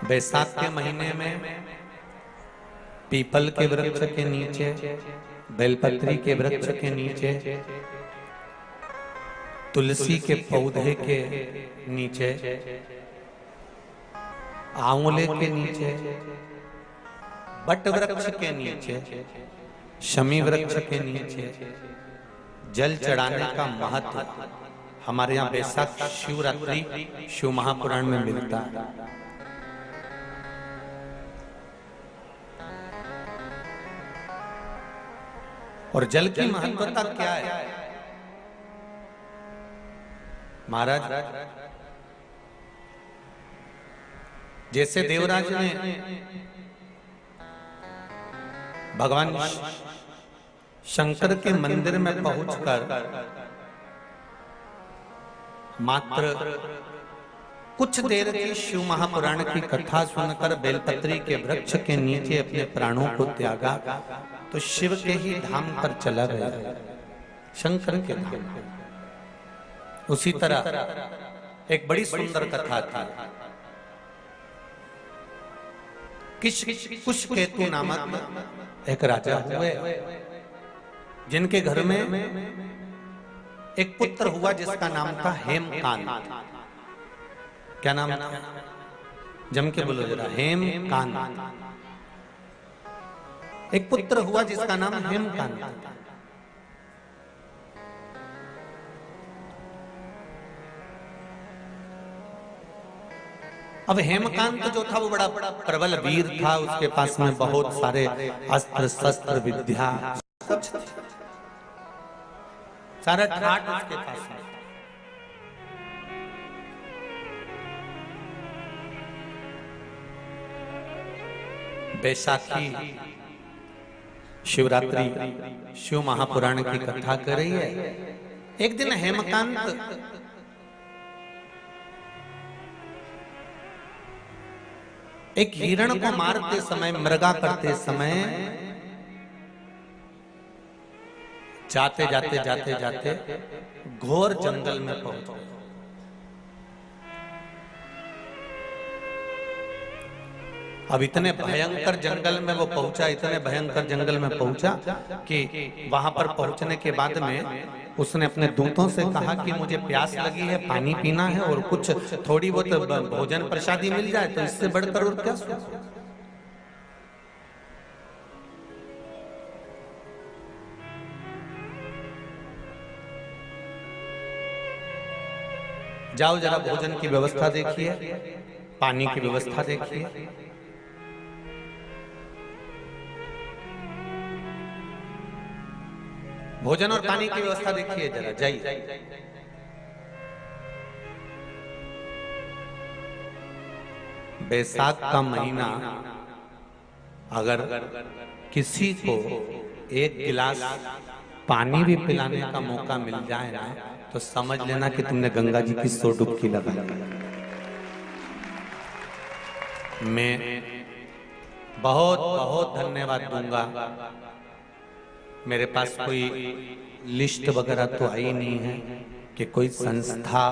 बैसाख के महीने में पीपल के वृक्ष के नीचे, बेलपत्री के वृक्ष के नीचे, तुलसी के पौधे के नीचे, आंवले के नीचे, बट वृक्ष के नीचे, शमी वृक्ष के नीचे जल चढ़ाने का महत्व हमारे यहाँ बैसाख शिवरात्रि शिव महापुराण में मिलता है। और जल की महत्वता क्या है महाराज? जैसे देवराज ने भगवान शंकर के मंदिर में पहुंचकर मात्र कुछ देर की शिव महापुराण की कथा सुनकर बेलपत्री के वृक्ष के नीचे अपने प्राणों को त्यागा, तो शिव के ही धाम पर चला गया, शंकर के धाम। उसी तरह एक बड़ी सुंदर कथा थी। कुशकेतु नामक एक राजा हुए, जिनके घर में एक पुत्र हुआ जिसका नाम था हेमकांत। क्या नाम था? जम के बोलो जरा, हेमकांत। एक पुत्र हुआ जिसका नाम हेमकांत। अब हेमकांत जो था वो बड़ा प्रबल वीर था, उसके पास में बहुत सारे अस्त्र शस्त्र विद्या सारा ठाट उसके पास में। बैसाखी शिवरात्रि शिव महापुराण की कथा कर रही है। एक दिन हेमकांत एक हिरण को मारते समय, मृगा करते समय जाते जाते जाते जाते घोर जंगल में पहुंचे। अब इतने भयंकर जंगल में वो पहुंचा, इतने भयंकर जंगल में पहुंचा कि वहां पर पहुंचने के बाद में उसने अपने दूतों से कहा कि मुझे प्यास लगी है, पानी पीना है और कुछ थोड़ी बहुत भोजन प्रसादी मिल जाए तो इससे बढ़कर और क्या। जाओ जरा भोजन की व्यवस्था देखिए, पानी की व्यवस्था देखिए। भोजन और पानी की व्यवस्था देखिए जरा, जाइए। बैसाख का महीना अगर किसी को एक गिलास पानी भी पिलाने का मौका मिल जाए ना, तो समझ लेना कि तुमने गंगा जी की 100 डुबकी लगा ली। मैं बहुत बहुत धन्यवाद दूंगा। मेरे पास कोई लिस्ट वगैरह तो आई नहीं है कि कोई संस्था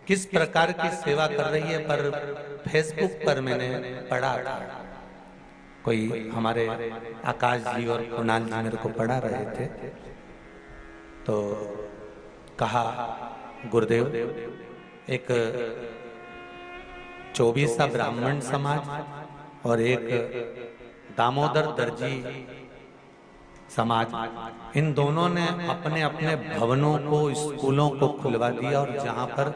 किस प्रकार की सेवा कर रही है, पर फेसबुक पर मैंने पढ़ा था, कोई हमारे आकाश जी और कुणाल जी मेरे को पढ़ा रहे थे, तो कहा गुरुदेव एक 24 ब्राह्मण समाज और एक दामोदर दर्जी समाज, इन दोनों ने अपने अपने भवनों को, स्कूलों को खुलवा दिया और जहां पर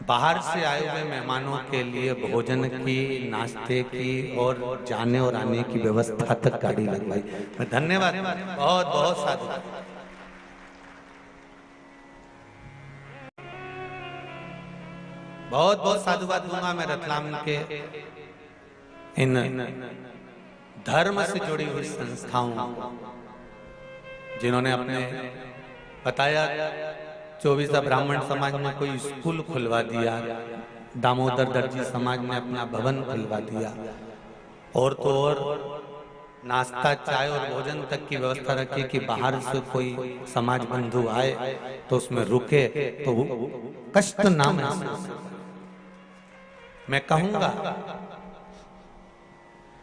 बाहर से आए हुए मेहमानों के लिए भोजन की, नाश्ते की और जाने और आने की व्यवस्था तक गाड़ी लगवाई। मैं धन्यवाद, बहुत बहुत साधु, बहुत बहुत साधुवाद दूंगा मैं रतलाम के इन धर्म से जुड़ी हुई संस्थाओं, जिन्होंने अपने बताया 24 ब्राह्मण समाज ने कोई स्कूल खुलवा दिया, दामोदर दर्जी समाज ने अपना भवन खुलवा दिया, और तो और नाश्ता, चाय और भोजन तक की व्यवस्था रखी कि बाहर से कोई समाज बंधु आए तो उसमें रुके तो कष्ट ना महसूस। मैं कहूंगा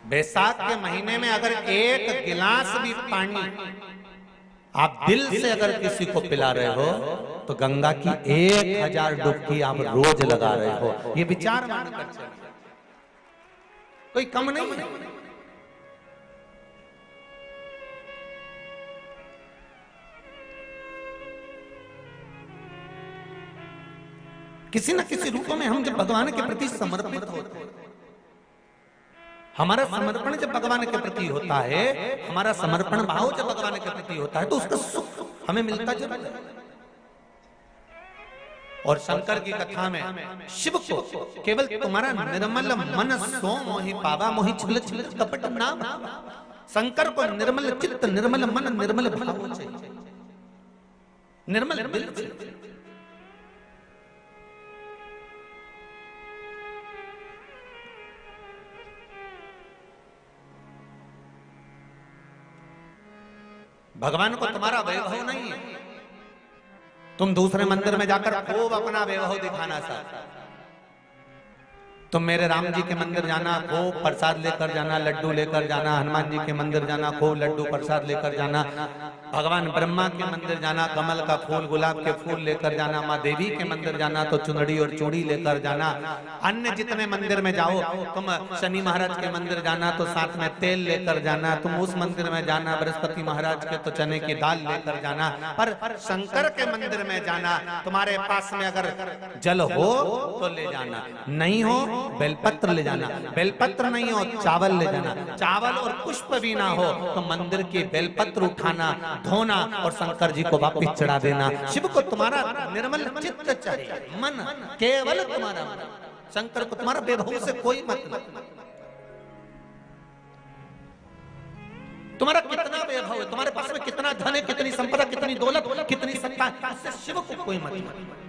बैसाख के महीने में अगर एक गिलास भी पानी आप दिल से अगर किसी को पिला रहे हो तो गंगा की 1000 डुबकी आप रोज लगा रहे हो। ये विचार मानकर चलिए, कोई कम नहीं है। किसी न किसी रूप में हम जब भगवान के प्रति समर्पित होते हैं, हमारा समर्पण जब भगवान के प्रति होता है, हमारा समर्पण भाव जब भगवान के प्रति होता है तो उसका सुख हमें मिलता जरूर है। और शंकर की कथा में शिव को केवल तुम्हारा निर्मल मन सो मोहि पावा मोहि छल छल कपट नाम। शंकर को निर्मल चित्त, निर्मल मन, निर्मल भाव चाहिए, निर्मल दिल चाहिए। भगवान को तुम्हारा वैभव नहीं है, तुम दूसरे मंदिर में जाकर खूब अपना वैभव दिखाना चाहते। तुम मेरे राम जी के मंदिर जाना, खूब प्रसाद लेकर जाना, लड्डू लेकर जाना, हनुमान जी के मंदिर जाना, खूब लड्डू प्रसाद लेकर जाना, भगवान ब्रह्मा के मंदिर जाना, कमल का फूल, गुलाब के फूल लेकर जाना, माँ देवी के मंदिर जाना तो चुनरी और चूड़ी लेकर जाना। अन्य जितने मंदिर में जाओ, तुम शनि महाराज के मंदिर जाना तो साथ में तेल लेकर जाना, तुम उस मंदिर में जाना बृहस्पति महाराज के तो चने की दाल लेकर जाना। पर शंकर के मंदिर में जाना, तुम्हारे पास में अगर जल हो तो ले जाना, नहीं हो बेलपत्र ले जाना, बेलपत्र नहीं हो चावल ले जाना, चावल और पुष्प भी ना हो तो मंदिर के बेलपत्र उठाना, धोना और शंकर जी को वापिस चढ़ा देना। शिव को तुम्हारा निर्मल चित्त चाहिए, मन, केवल तुम्हारा मन। शंकर को तुम्हारा वैभव से कोई मतलब, तुम्हारा कितना वैभव है, तुम्हारे पास में कितना धन है, कितनी संपदा, कितनी दौलत, कितनी सत्ता है, उससे शिव को कोई मतलब नहीं।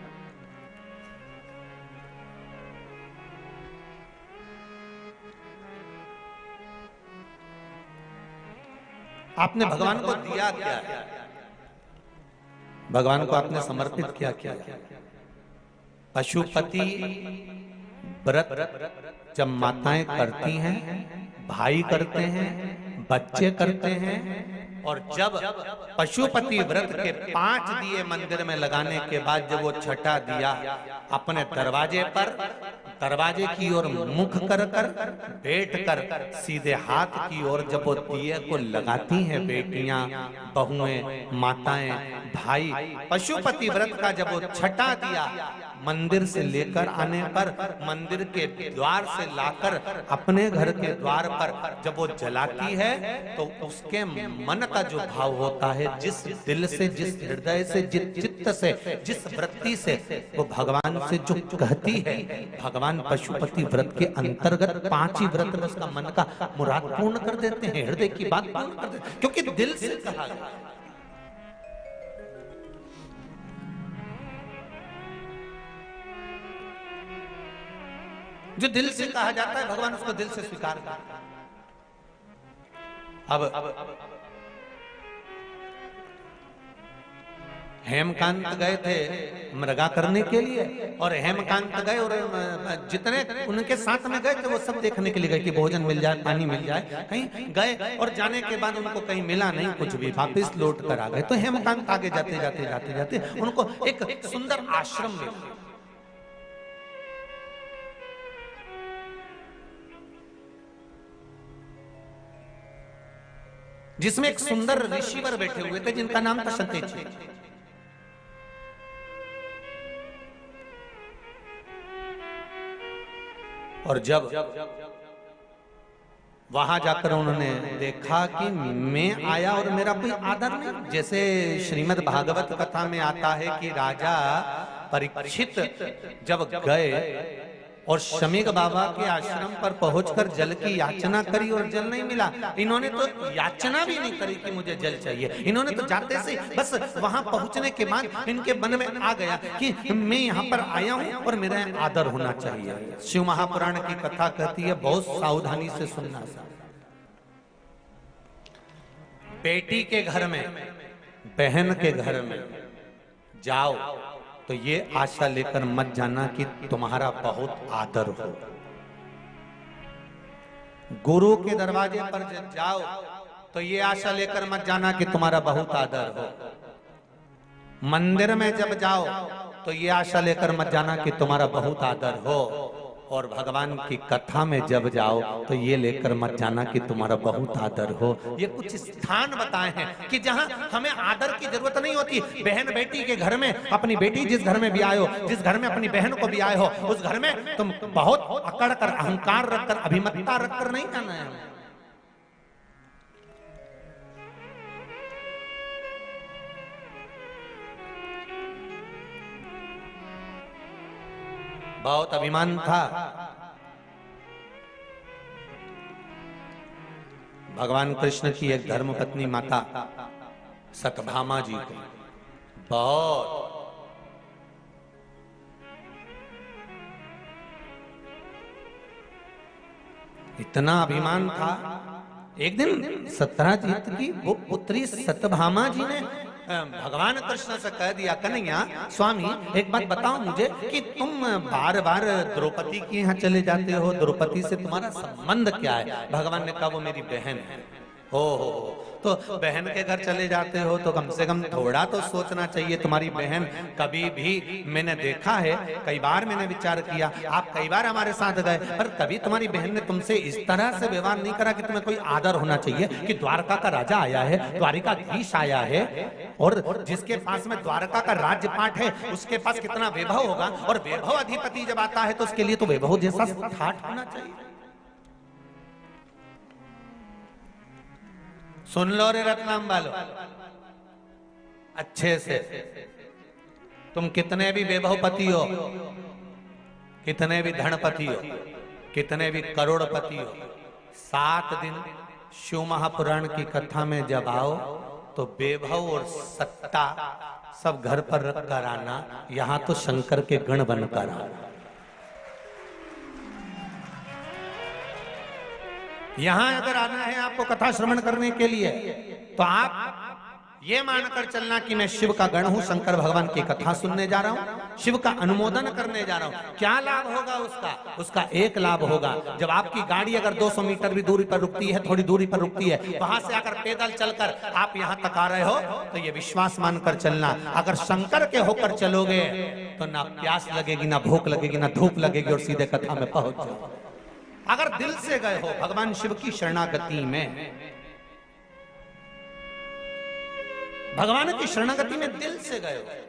आपने भगवान को दिया क्या? भगवान को आपने समर्पित किया क्या? पशुपति व्रत जब माताएं करती हैं, भाई करते हैं, बच्चे करते हैं, और जब पशुपति व्रत के 5 दिए मंदिर में लगाने के बाद जब वो छठा दिया अपने दरवाजे पर, दरवाजे की ओर मुख कर कर बैठ कर सीधे हाथ की ओर जब वो दिए को लगाती हैं बेटियां, बहुएं, माताएं, भाई, पशुपति व्रत का जब वो छठा दिया मंदिर से लेकर आने पर, मंदिर के द्वार से लाकर अपने घर के द्वार पर जब वो जलाती है तो उसके मन का जो भाव होता है, जिस दिल से, जिस हृदय से, जिस चित्त से, जिस वृत्ति से वो भगवान से जो कहती है, भगवान पशुपति व्रत के अंतर्गत 5 ही व्रत में उसका मन का मुराद पूर्ण कर देते हैं, हृदय की बात पूर्ण कर देते हैं, क्योंकि दिल से कहा गया। जो दिल से कहा जाता है भगवान उसको दिल से स्वीकार करता है। अब हेमकांत गए थे मृगा करने के लिए, और हेमकांत गए और जितने उनके साथ में गए थे वो सब देखने के लिए गए कि भोजन मिल जाए, पानी मिल जाए। कहीं गए और जाने के बाद उनको कहीं मिला नहीं कुछ भी, वापिस लौट कर आ गए। तो हेमकांत आगे जाते जाते जाते जाते उनको एक सुंदर आश्रम मिला, जिसमें एक सुंदर ऋषिवर बैठे हुए थे जिनका नाम था सतेजी। और जब वहां जाकर उन्होंने देखा कि मैं आया और मेरा कोई आदर नहीं, जैसे श्रीमद् भागवत कथा में आता है कि राजा परीक्षित जब गए और शमीक बाबा के आश्रम पर पहुंचकर जल की याचना करी और जल नहीं मिला। इन्होंने तो याचना भी नहीं करी कि मुझे जल चाहिए, इन्होंने तो जाते से बस वहां पहुंचने के बाद इनके मन में आ गया कि मैं यहाँ पर आया हूँ और मेरा आदर होना चाहिए। शिव महापुराण की कथा कहती है, बहुत सावधानी से सुनना। बेटी के घर में, बहन के घर में जाओ तो ये आशा लेकर मत जाना कि तुम्हारा बहुत आदर हो। गुरु के दरवाजे पर जब जाओ तो ये आशा लेकर मत जाना कि तुम्हारा बहुत आदर हो। मंदिर में जब जाओ तो ये आशा लेकर मत जाना कि तुम्हारा बहुत आदर हो। और भगवान की कथा में जब जाओ तो ये लेकर मत जाना कि तुम्हारा बहुत आदर हो। ये कुछ स्थान बताए हैं कि जहां हमें आदर की जरूरत नहीं होती। बहन बेटी के घर में, अपनी बेटी जिस घर में भी आए हो, जिस घर में अपनी बहन को भी आए हो, उस घर में तुम बहुत अकड़ कर, अहंकार रखकर, अभिमतता रखकर नहीं जाना है। बहुत अभिमान था भगवान कृष्ण की एक धर्मपत्नी माता सत्यभामा जी को, बहुत इतना अभिमान था। एक दिन सत्यजीत की वो पुत्री सत्यभामा जी ने भगवान कृष्ण से कह दिया, कन्हैया स्वामी एक बात बताओ मुझे कि तुम बार बार द्रौपदी के यहाँ चले जाते हो, द्रौपदी से तुम्हारा संबंध क्या है? भगवान ने कहा वो मेरी बहन है। हो तो बहन के घर चले जाते हो तो कम से कम थोड़ा तो सोचना चाहिए। तुम्हारी बहन कभी भी, मैंने देखा है, कई बार मैंने विचार किया, आप कई बार हमारे साथ गए, पर कभी तुम्हारी बहन ने तुमसे इस तरह से व्यवहार नहीं करा कि तुम्हें कोई आदर होना चाहिए कि द्वारका का राजा आया है, द्वारिकाधीश आया है, और जिसके पास में द्वारका का राज्यपाठ है उसके पास कितना वैभव होगा, और वैभव अधिपति जब आता है तो उसके लिए तो वैभव जैसा ठाठ होना चाहिए। सुन लो रे रत्नाम वालों अच्छे से, तुम कितने भी वैभवपति हो, कितने भी धनपति हो, कितने भी करोड़पति हो, 7 दिन शिव महापुराण की कथा में जब आओ तो वैभव और सत्ता सब घर पर रख कर आना, यहां तो शंकर के गण बनकर आना। यहां अगर आना है आपको कथा श्रवण करने के लिए तो आप ये मानकर चलना कि मैं शिव का गण हूं, शंकर भगवान की कथा सुनने जा रहा हूं, शिव का अनुमोदन करने जा रहा हूं। क्या लाभ होगा उसका? उसका एक लाभ होगा, जब आपकी गाड़ी अगर 200 मीटर भी दूरी पर रुकती है, थोड़ी दूरी पर रुकती है, वहां से अगर पैदल चलकर आप यहां तक आ रहे हो तो ये विश्वास मानकर चलना, अगर शंकर के होकर चलोगे तो ना प्यास लगेगी, ना भूख लगेगी, ना धूप लगेगी, और सीधे कथा में पहुंच जाओ। अगर दिल से गए हो भगवान शिव की शरणागति में, भगवान की शरणागति में दिल से गए हो।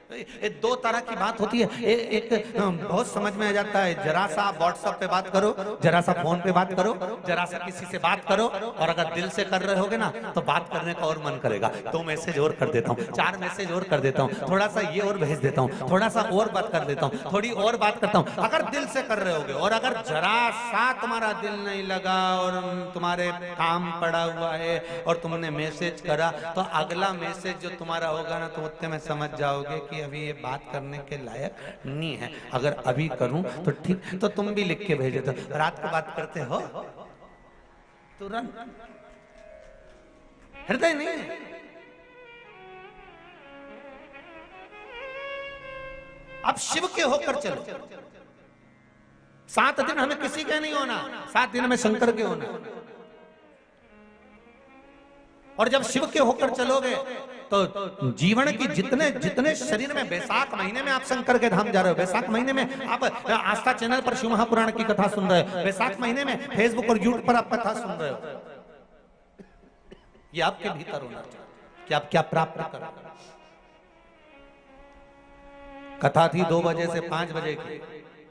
ये 2 तरह की बात होती है। एक बहुत समझ में आ जाता है, जरा सा व्हाट्सएप पे बात करो, जरा सा फोन पे बात करो, जरा सा किसी से बात करो, और अगर दिल से कर रहे होगे ना तो बात करने का और मन करेगा। 2 मैसेज और कर देता हूँ, 4 मैसेज और कर देता हूँ, थोड़ा सा ये और भेज देता हूँ, थोड़ा सा और बात कर देता हूँ, थोड़ी और बात करता हूँ, अगर दिल से कर रहे होगे। और अगर जरा सा तुम्हारा दिल नहीं लगा और तुम्हारे काम पड़ा हुआ है और तुमने मैसेज करा, तो अगला मैसेज जो तुम्हारा होगा ना तो उतने में समझ जाओगे कि अभी ये बात करने के लायक नहीं है। अगर अभी करूं तो ठीक, तो तुम भी लिख के भेजे तो रात को बात करते हो तुरंत, हृदय नहीं है। अब शिव के होकर चलो। 7 दिन हमें किसी के नहीं होना, 7 दिन में शंकर के होना। और जब शिव के होकर चलोगे तो जीवन की जितने शरीर में, बैसाख महीने में आप शंकर के धाम जा रहे हो, बैसाख महीने में आप आस्था चैनल पर शिव महापुराण की कथा सुन रहे हो, बैसाख महीने में फेसबुक और यूट्यूब पर आप कथा सुन रहे हो, ये आपके भीतर होना चाहिए कि आप क्या प्राप्त करो। कथा थी 2 बजे से 5 बजे की,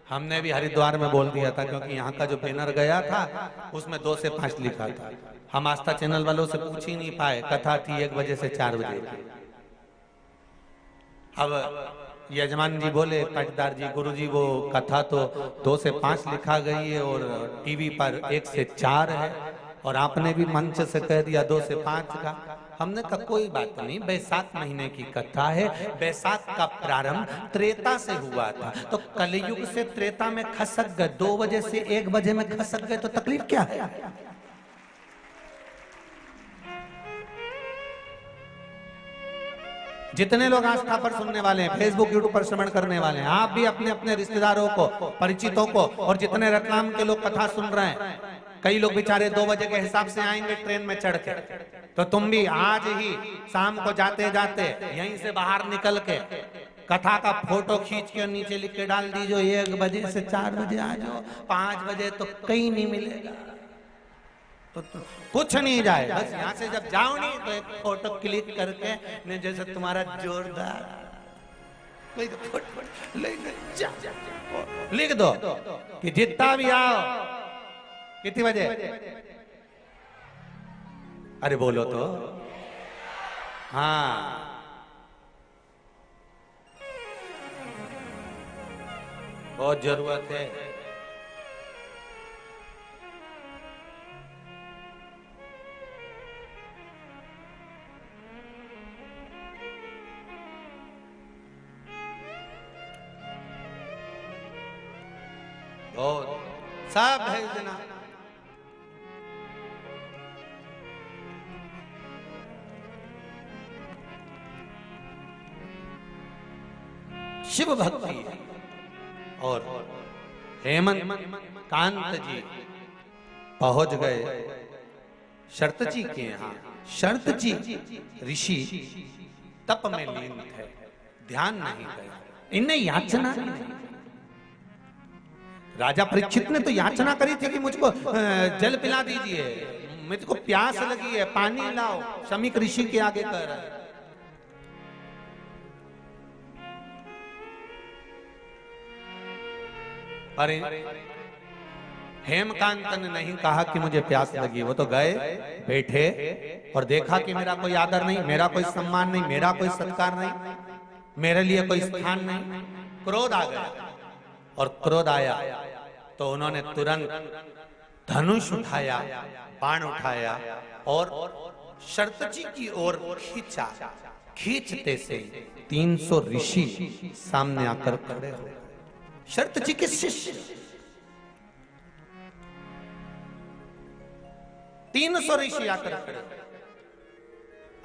हमने भी हरिद्वार में बोल दिया था क्योंकि यहाँ का जो बैनर गया था उसमें 2 से 5 लिखा था। हम आस्था चैनल वालों से पूछ ही नहीं पाए, कथा थी 1 बजे से 4 बजे की। अब यजमान जी बोले, पाटीदार जी, गुरु जी, वो कथा तो 2 से 5 लिखा गई है और टीवी पर 1 से 4 है, और आपने भी मंच से कह दिया 2 से 5 का। हमने कहा कोई बात नहीं, बैसाख महीने की कथा है, बैसाख का प्रारंभ त्रेता से हुआ था, तो कलयुग से त्रेता में खसक गए, 2 बजे से 1 बजे में खसक गए तो तकलीफ क्या है? जितने लोग आस्था पर सुनने वाले हैं, फेसबुक यूट्यूब पर श्रवण करने वाले हैं, आप भी अपने अपने रिश्तेदारों को, परिचितों को, और जितने रतलाम के लोग कथा सुन रहे हैं, कई लोग बेचारे 2 बजे के हिसाब से आएंगे ट्रेन में चढ़ के, तो तुम भी आज ही शाम को जाते जाते यहीं से बाहर निकल के कथा का फोटो खींच के नीचे लिख के डाल दीजिए 1 बजे से 4 बजे आ जाओ, 5 बजे तो कहीं नहीं मिलेगा, तो कुछ नहीं जाए। बस यहाँ से जब जाओ नहीं तो एक फोटो क्लिक करके ने जैसे तुम्हारा जोरदार लिख दो कि जितना भी आओ। कितने बजे? अरे बोलो तो। हाँ, बहुत जरूरत है। बहुत सब भेज देना। शिव भक्ति और हेमंत कांत जी पहुंच गए शरत जी के यहाँ। शरत जी ऋषि तप में लीन थे, ध्यान नहीं गया, इन्हें याचना नहीं। राजा परीक्षित ने तो याचना करी थी कि मुझको जल पिला दीजिए, मुझको प्यास लगी है, पानी लाओ। शमीक ऋषि के आगे कह रहा है। अरे हेमकांत ने नहीं कहा कि मुझे प्यास लगी, वो तो गए बैठे और देखा कि मेरा कोई आदर नहीं, मेरा कोई सम्मान नहीं, मेरा कोई सत्कार नहीं, मेरे लिए कोई स्थान नहीं। क्रोध आ गया और क्रोध आया तो उन्होंने तुरंत धनुष उठाया, बाण उठाया और शरत जी की ओर खींचा। खींचते से 300 ऋषि सामने आकर खड़े हो। शरत जी के शिष्य 300 ऋषि आकर खड़े।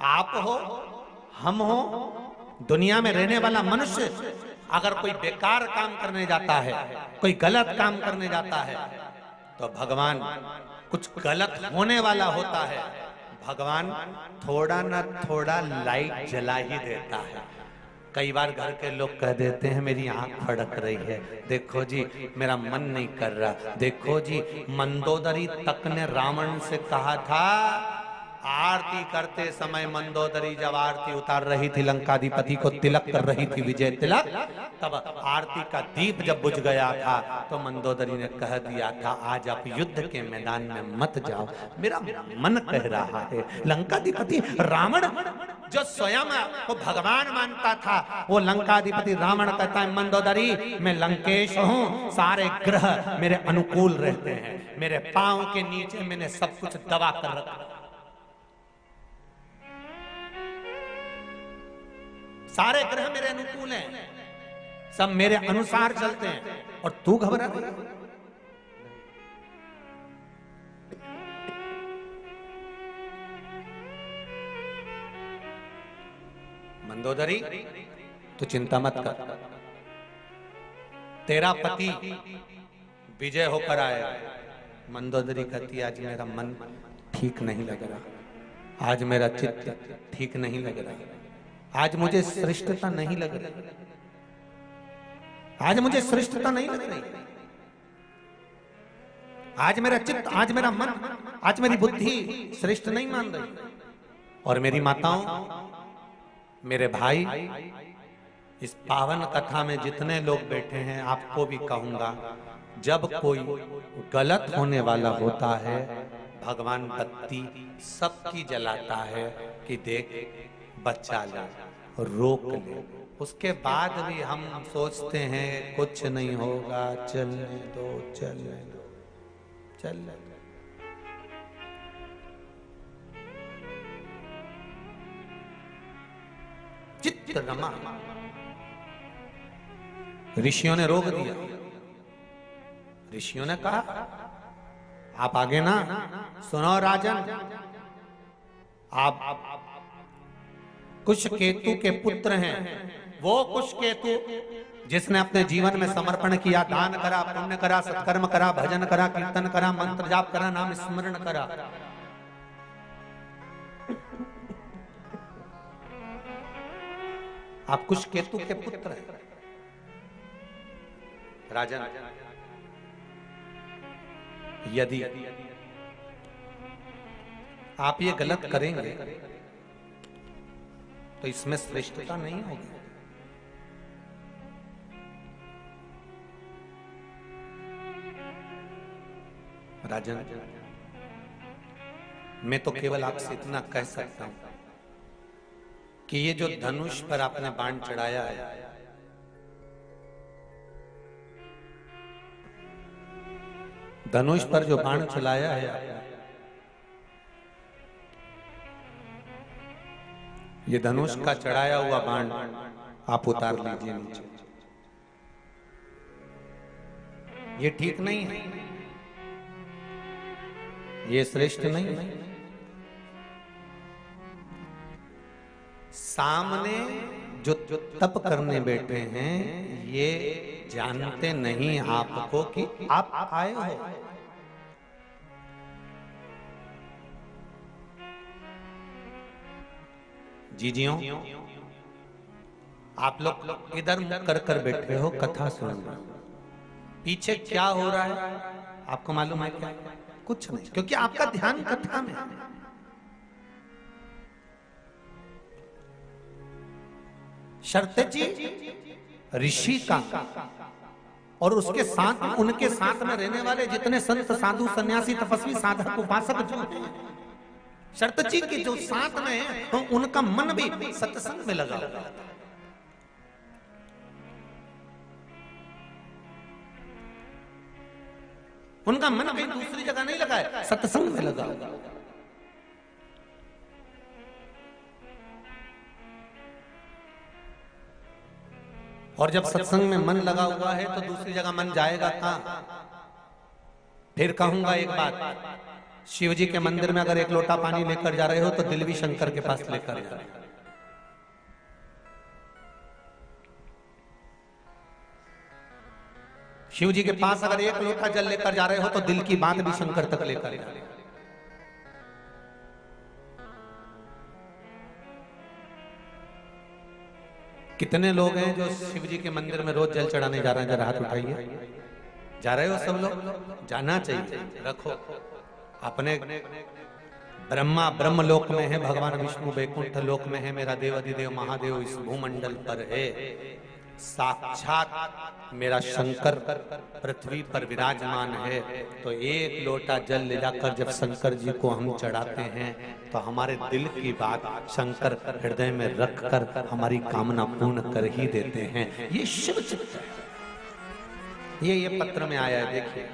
आप हो, हम हो, दुनिया में रहने वाला मनुष्य अगर कोई बेकार काम करने जाता है, कोई गलत काम करने जाता है, तो भगवान कुछ गलत होने वाला होता है, भगवान थोड़ा ना थोड़ा लाइट जला ही देता है। कई बार घर के लोग कह देते हैं मेरी आंख फड़क रही है, देखो जी मेरा मन नहीं कर रहा, देखो जी मंदोदरी तक ने रावण से कहा था, आरती करते समय मंदोदरी जब आरती उतार रही थी, लंकाधिपति को तिलक कर रही थी विजय तिलक, तब आरती का दीप जब बुझ गया था तो मंदोदरी ने कह दिया था आज आप युद्ध के मैदान में मत जाओ, मेरा मन कह रहा है। लंकाधिपति रावण जो स्वयं को भगवान मानता था, वो लंकाधिपति रावण कहता है मंदोदरी मैं लंकेश हूँ, सारे ग्रह मेरे अनुकूल रहते हैं, मेरे पांव के नीचे मैंने सब कुछ दबा कर रखा, सारे ग्रह मेरे अनुकूल हैं, सब मेरे अनुसार चलते हैं, और तू घबरा रही है। मंदोदरी तू चिंता मत कर, तेरा पति विजय होकर आएगा। मंदोदरी कहती आज मेरा मन ठीक नहीं लग रहा, आज मेरा चित्त ठीक नहीं लग रहा, आज मुझे श्रेष्ठता नहीं लग रही, आज मुझे श्रेष्ठता नहीं लग रही, आज मेरा चित्त, आज मेरा मन, आज मेरी बुद्धि श्रेष्ठ नहीं मान रही। और मेरी माताओं, मेरे भाई, इस पावन कथा में जितने लोग बैठे हैं आपको भी कहूंगा, जब कोई गलत होने वाला होता है भगवान बत्ती सबकी जलाता है कि देख बच्चा ले, रोक ले। उसके बाद भी हम सोचते हैं कुछ नहीं होगा, चलने दो चलने दो चलने दो। चित्त रमा, ऋषियों ने रोक दिया। ऋषियों ने कहा आप आगे ना सुनो राजन, आप कुश केतु के पुत्र हैं, वो कुश केतु जिसने अपने जीवन में समर्पण किया, दान करा, पुण्य करा, सत्कर्म करा, भजन करा, कीर्तन करा, मंत्र जाप करा, नाम स्मरण करा, आप कुछ केतु के पुत्र हैं राजन। यदि आप ये गलत करेंगे तो इसमें श्रेष्ठता नहीं होगी। राजन, मैं तो केवल आपसे इतना कह सकता हूं कि ये जो धनुष पर आपने बाण चढ़ाया है, धनुष पर जो बाण चलाया है आपने, ये धनुष का चढ़ाया हुआ बाण आप उतार लीजिए नीचे। ये ठीक नहीं है, ये श्रेष्ठ नहीं है। सामने जो तप करने बैठे हैं ये जानते नहीं आपको कि आप आए हो। जीजियों, आप लोग इधर मुख कर बैठे हो, कथा सुन रहे हो, पीछे क्या हो रहा है आपको मालूम है क्या? कुछ नहीं, क्योंकि आपका ध्यान कथा में। शर्ते जी ऋषि का और उसके साथ उनके साथ में रहने वाले जितने संत साधु सन्यासी तपस्वी साधक उपासक जो हैं, शर्त जी के जो साथ में है तो उनका मन भी सत्संग में लगा हुआ है। उनका मन कहीं दूसरी जगह नहीं लगा है, सत्संग में लगा हुआ है। और जब सत्संग में मन लगा हुआ है तो दूसरी जगह मन जाएगा कहां? फिर कहूंगा एक बात, शिव जी के मंदिर में अगर एक लोटा पानी लेकर जा रहे हो तो दिल भी शंकर के पास लेकर जा रहे हो। शिव जी के पास अगर एक लोटा जल लेकर जा रहे हो तो दिल की बात भी शंकर तक लेकर जा रहे हो। कितने लोग हैं जो शिव जी के मंदिर में रोज जल चढ़ाने जा रहे हैं? जरा हाथ उठाइए। जा रहे हो सब लोग? जाना चाहिए। रखो अपने ब्रह्मा ब्रह्म लोक में है, भगवान विष्णु वैकुंठ लोक में है, मेरा देव अधिदेव महादेव इस भूमंडल पर है, साक्षात मेरा शंकर पृथ्वी पर विराजमान है। तो एक लोटा जल ले जाकर जब शंकर जी को हम चढ़ाते हैं तो हमारे दिल की बात शंकर हृदय में रखकर हमारी कामना पूर्ण कर ही देते हैं। ये शिव चित्त है। ये पत्र में आया है, देखिए।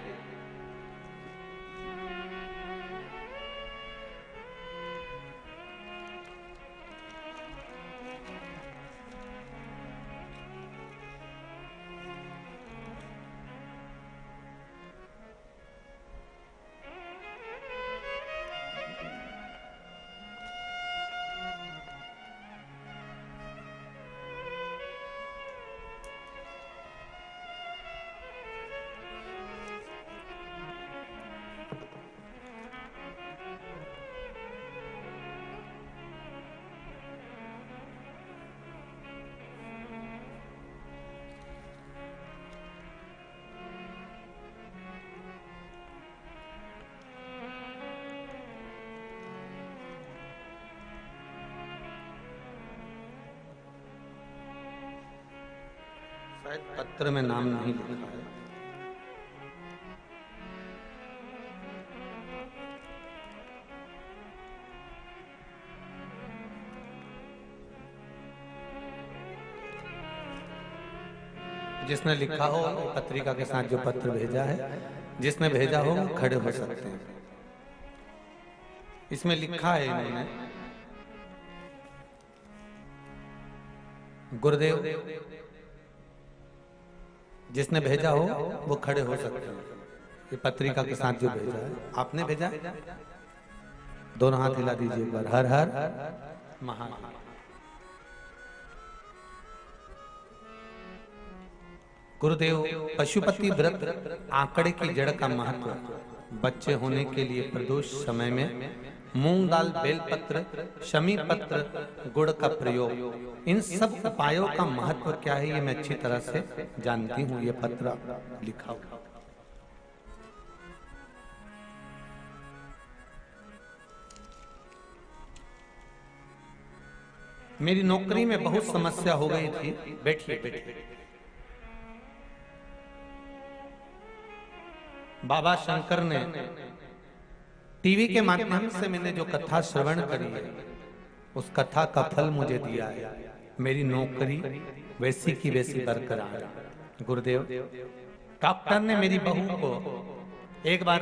शायद पत्र में नाम नहीं लिखा है। जिसने लिखा हो पत्रिका के साथ जो पत्र भेजा है, जिसने भेजा हो खड़े हो सकते हैं। इसमें लिखा है इन्होंने, गुरुदेव जिसने भेजा हो वो खड़े हो सकते हैं। ये पत्रिका के साथ जो भेजा है, आपने भेजा? दोनों हाथ हिला दीजिए एक बार। हर हर महादेव। गुरुदेव, पशुपति व्रत आंकड़े की जड़ का महत्व, बच्चे होने के लिए प्रदोष समय में मूंग दाल, बेलपत्र, शमी पत्र, गुड़ का प्रयोग, इन सब उपायों का महत्व क्या है ये मैं अच्छी तरह से जानती हूँ। ये पत्र लिखा हुआ। मेरी नौकरी में बहुत समस्या हो गई थी। बैठिए बैठिए। बाबा शंकर ने टीवी के माध्यम से मैंने जो कथा श्रवण करी है, उस कथा का फल मुझे दिया है। मेरी नौकरी वैसी की वैसी बरकरार है। गुरुदेव, डॉक्टर ने मेरी बहू को एक बार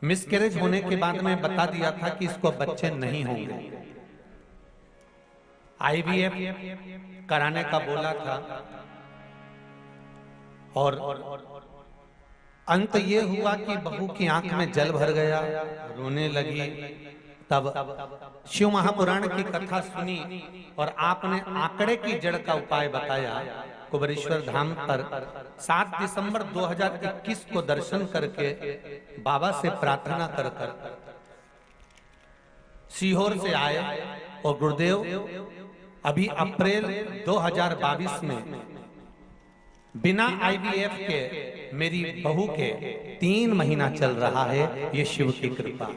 मिसकैरेज होने के बाद में बता दिया था कि इसको बच्चे नहीं होंगे। IVF कराने का बोला था और अंत ये हुआ कि बहू की आंख में जल भर गया, रोने लगी। तब शिव महापुराण की कथा सुनी और आपने आंकड़े की जड़ का उपाय बताया। कुबेरेश्वर धाम पर 7 दिसंबर 2021 को दर्शन करके बाबा से प्रार्थना कर सीहोर से आए और गुरुदेव अभी अप्रैल 2022 में बिना IVF के मेरी बहू के 3 महीना चल रहा है। ये शिव की कृपा।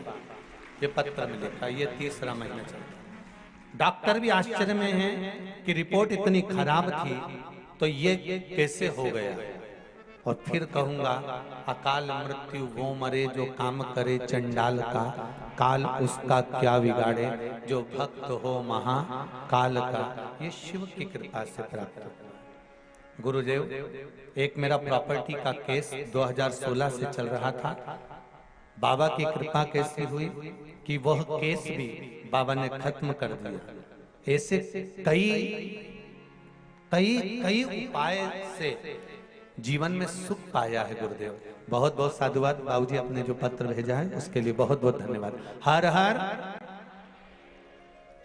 ये पत्र में लिखा, ये 3रा महीना चल रहा है। डॉक्टर भी आश्चर्य में हैं कि रिपोर्ट इतनी खराब थी तो ये कैसे हो गया। और फिर कहूंगा, अकाल मृत्यु वो मरे जो काम करे चंडाल का, काल उसका क्या बिगाड़े जो भक्त हो महा काल का। ये शिव की कृपा से प्राप्त हुआ। गुरुदेव, एक मेरा प्रॉपर्टी का केस 2016 से चल रहा था। बाबा की कृपा कैसी हुई कि वह केस भी बाबा ने खत्म कर दिया। ऐसे कई कई कई उपाय से जीवन में सुख पाया है। गुरुदेव, बहुत बहुत साधुवाद। बाबूजी आपने जो पत्र भेजा है उसके लिए बहुत बहुत धन्यवाद। हर हर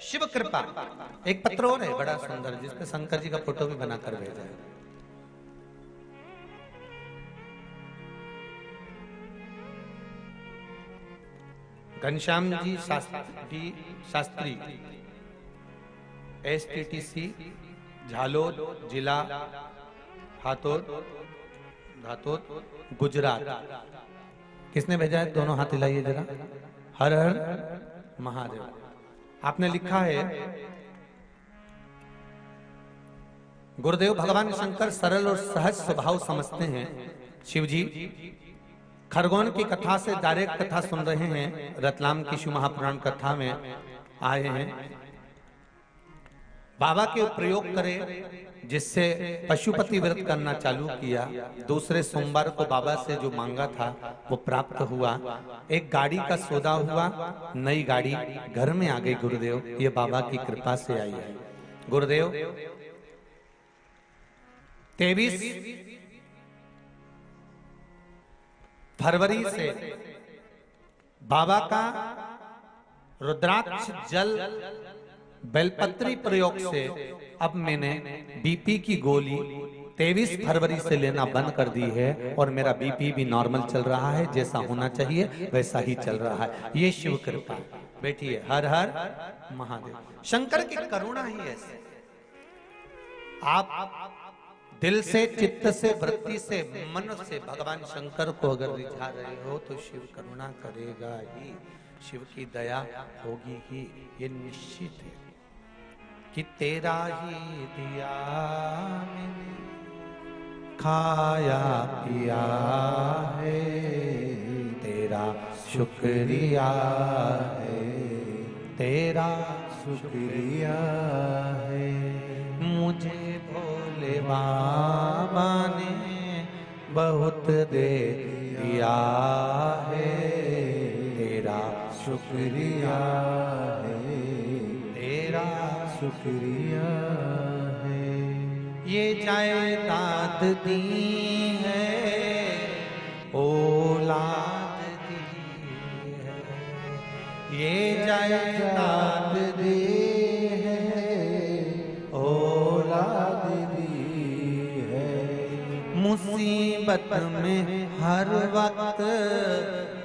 शिव कृपा। एक पत्र और है बड़ा सुंदर, जिसपे शंकर जी का फोटो भी बनाकर भेजा है। घनश्याम जी शास्त्री, STTC झालोद, जिला हाथोद, गुजरात। किसने भेजा है? दोनों हाथ हिलाइए जरा। हर हर महादेव। आपने लिखा है, गुरुदेव भगवान शंकर सरल और सहज स्वभाव समझते हैं। शिव जी खरगोन की कथा से डायरेक्ट कथा सुन रहे हैं। रतलाम की शिव महापुराण कथा में आए हैं। बाबा के प्रयोग करें जिससे पशुपति व्रत करना चालू किया। दूसरे सोमवार को बाबा से जो मांगा था वो प्राप्त हुआ। एक गाड़ी का सौदा हुआ, नई गाड़ी घर में आ गई। गुरुदेव, ये बाबा की कृपा से आई है। गुरुदेव 23 फरवरी से बाबा का रुद्राक्ष जल बेलपत्री प्रयोग से अब मैंने BP की गोली 23 फरवरी से लेना बंद कर दी है और मेरा BP भी नॉर्मल चल रहा है। जैसा होना चाहिए वैसा ही चल रहा है। ये शिव कृपा। बैठिए। हर हर महादेव। शंकर की करुणा ही ऐसे। आप दिल से, चित्त से, वृत्ति से, मन से भगवान शंकर को अगर रिझा रहे हो तो शिव करुणा करेगा ही, शिव की दया होगी ही। ये निश्चित है कि तेरा ही दिया मैंने खाया पिया है, तेरा शुक्रिया है, तेरा शुक्रिया है। मुझे भोले बाबा ने बहुत दे दिया है, तेरा शुक्रिया है, तेरा शुक्रिया है। ये जायदाद दी है, औलाद दी है, ये जायदाद दी है, औलाद दी है। मुसीबत में हर वक्त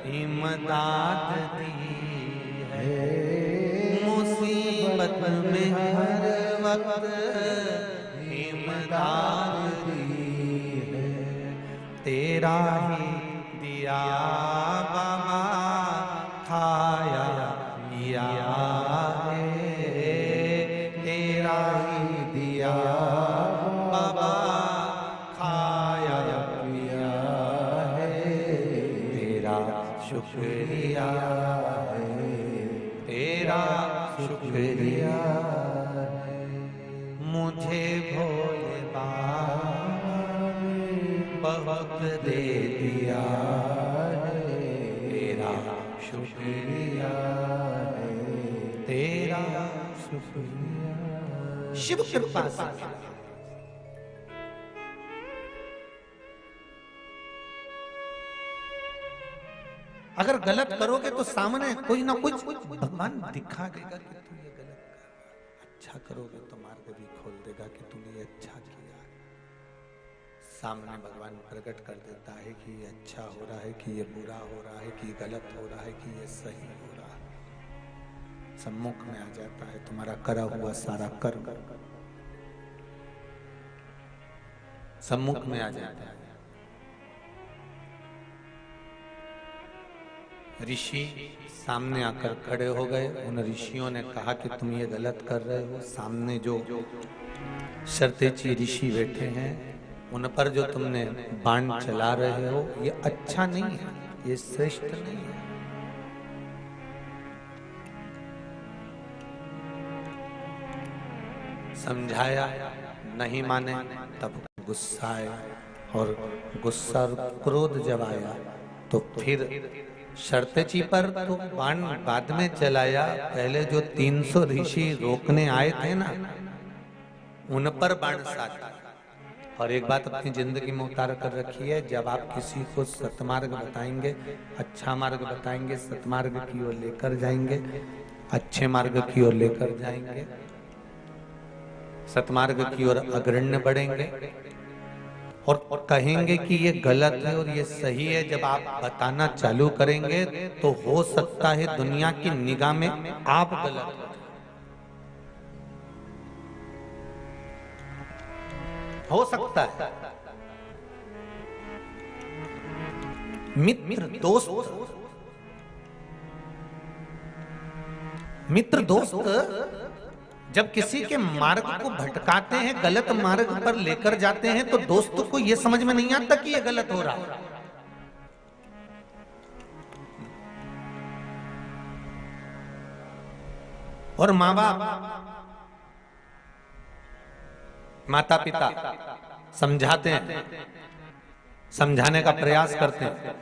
इमदाद दी है, मुसीबत में हर वक्त इमदाद दी है। तेरा ही दिया बाबा खाया पिया है, तेरा ही दिया बाबा खाया पिया है, तेरा शुक्रिया है, तेरा शुक्रिया है। मुझे भोले बाबा बहुत दे दिया है, तेरा शुक्रिया है, तेरा शुक्रिया। शिव कृपा से अगर गलत करोगे तो सामने कोई ना कुछ भगवान दिखा देगा कि तू ये गलत कर, अच्छा करोगे तो मार्ग भी खोल देगा कि तूने ये अच्छा किया। सामने भगवान प्रकट कर देता है कि ये अच्छा हो रहा है, कि ये बुरा हो रहा है, कि गलत हो रहा है, कि ये सही हो रहा है। सम्मुख में आ जाता है तुम्हारा करा हुआ सारा कर्म, सम्मुख में आ जाता है। ऋषि सामने आकर खड़े हो गए। उन ऋषियों ने कहा कि तुम ये गलत कर रहे हो। सामने जो शर्तेची ऋषि बैठे हैं उन पर जो तुमने बाण चला रहे हो ये अच्छा नहीं है, ये श्रेष्ठ नहीं है। समझाया, नहीं माने, तब गुस्सा आया और गुस्सा और क्रोध जब आया तो फिर शर्तेची पर तो बाण बाद में चलाया। पहले जो 300 ऋषि रोकने आए थे ना उन पर बाण साधा। और एक बात अपनी जिंदगी में उतार कर रखी है, जब आप किसी को सतमार्ग बताएंगे, अच्छा मार्ग बताएंगे, सतमार्ग की ओर लेकर जाएंगे, अच्छे मार्ग की ओर लेकर जाएंगे, सतमार्ग की ओर अग्रण्य बढ़ेंगे और कहेंगे कि ये गलत है और ये सही है, जब आप बताना चालू करेंगे तो हो सकता है दुनिया की निगाह में आप गलत हो सकता है। मित्र दोस्त जब किसी के मार्ग को भटकाते हैं, गलत मार्ग पर लेकर जाते हैं, तो दोस्तों को यह समझ में नहीं आता कि यह गलत हो रहा है। और माँ बाप, माता पिता समझाते हैं, समझाने का प्रयास करते हैं,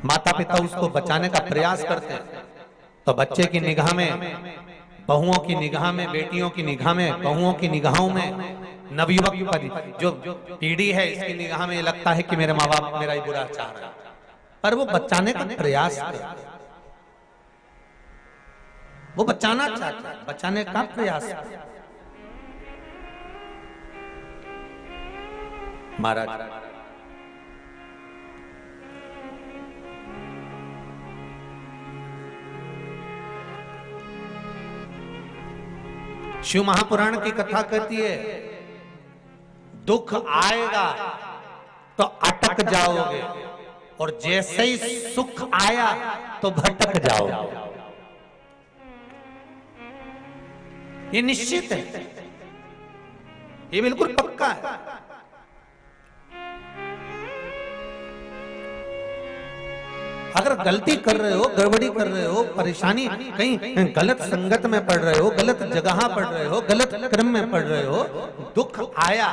माता पिता उसको बचाने का प्रयास करते हैं, तो बच्चे की निगाह में, बहुओं की निगाह में, बेटियों की निगाह में, बहुओं की निगाहों में, नवयुवक जो पीढ़ी है इसकी निगाह में लगता है कि मेरे माँ बाप मेरा ही बुरा चाह रहा है, पर वो बचाने का प्रयास करते हैं, वो बचाना चाहता है, बचाने का प्रयास करते हैं। महाराज शिव महापुराण की कथा कहती है, दुख आएगा तो अटक जाओगे और जैसे ही सुख आया तो भटक जाओगे। ये निश्चित है, ये बिल्कुल पक्का है। अगर गलती कर रहे हो, गड़बड़ी कर रहे हो, परेशानी, कहीं गलत संगत में पड़ रहे हो, गलत जगह पड़ रहे हो, गलत क्रम में पड़ रहे हो, दुख आया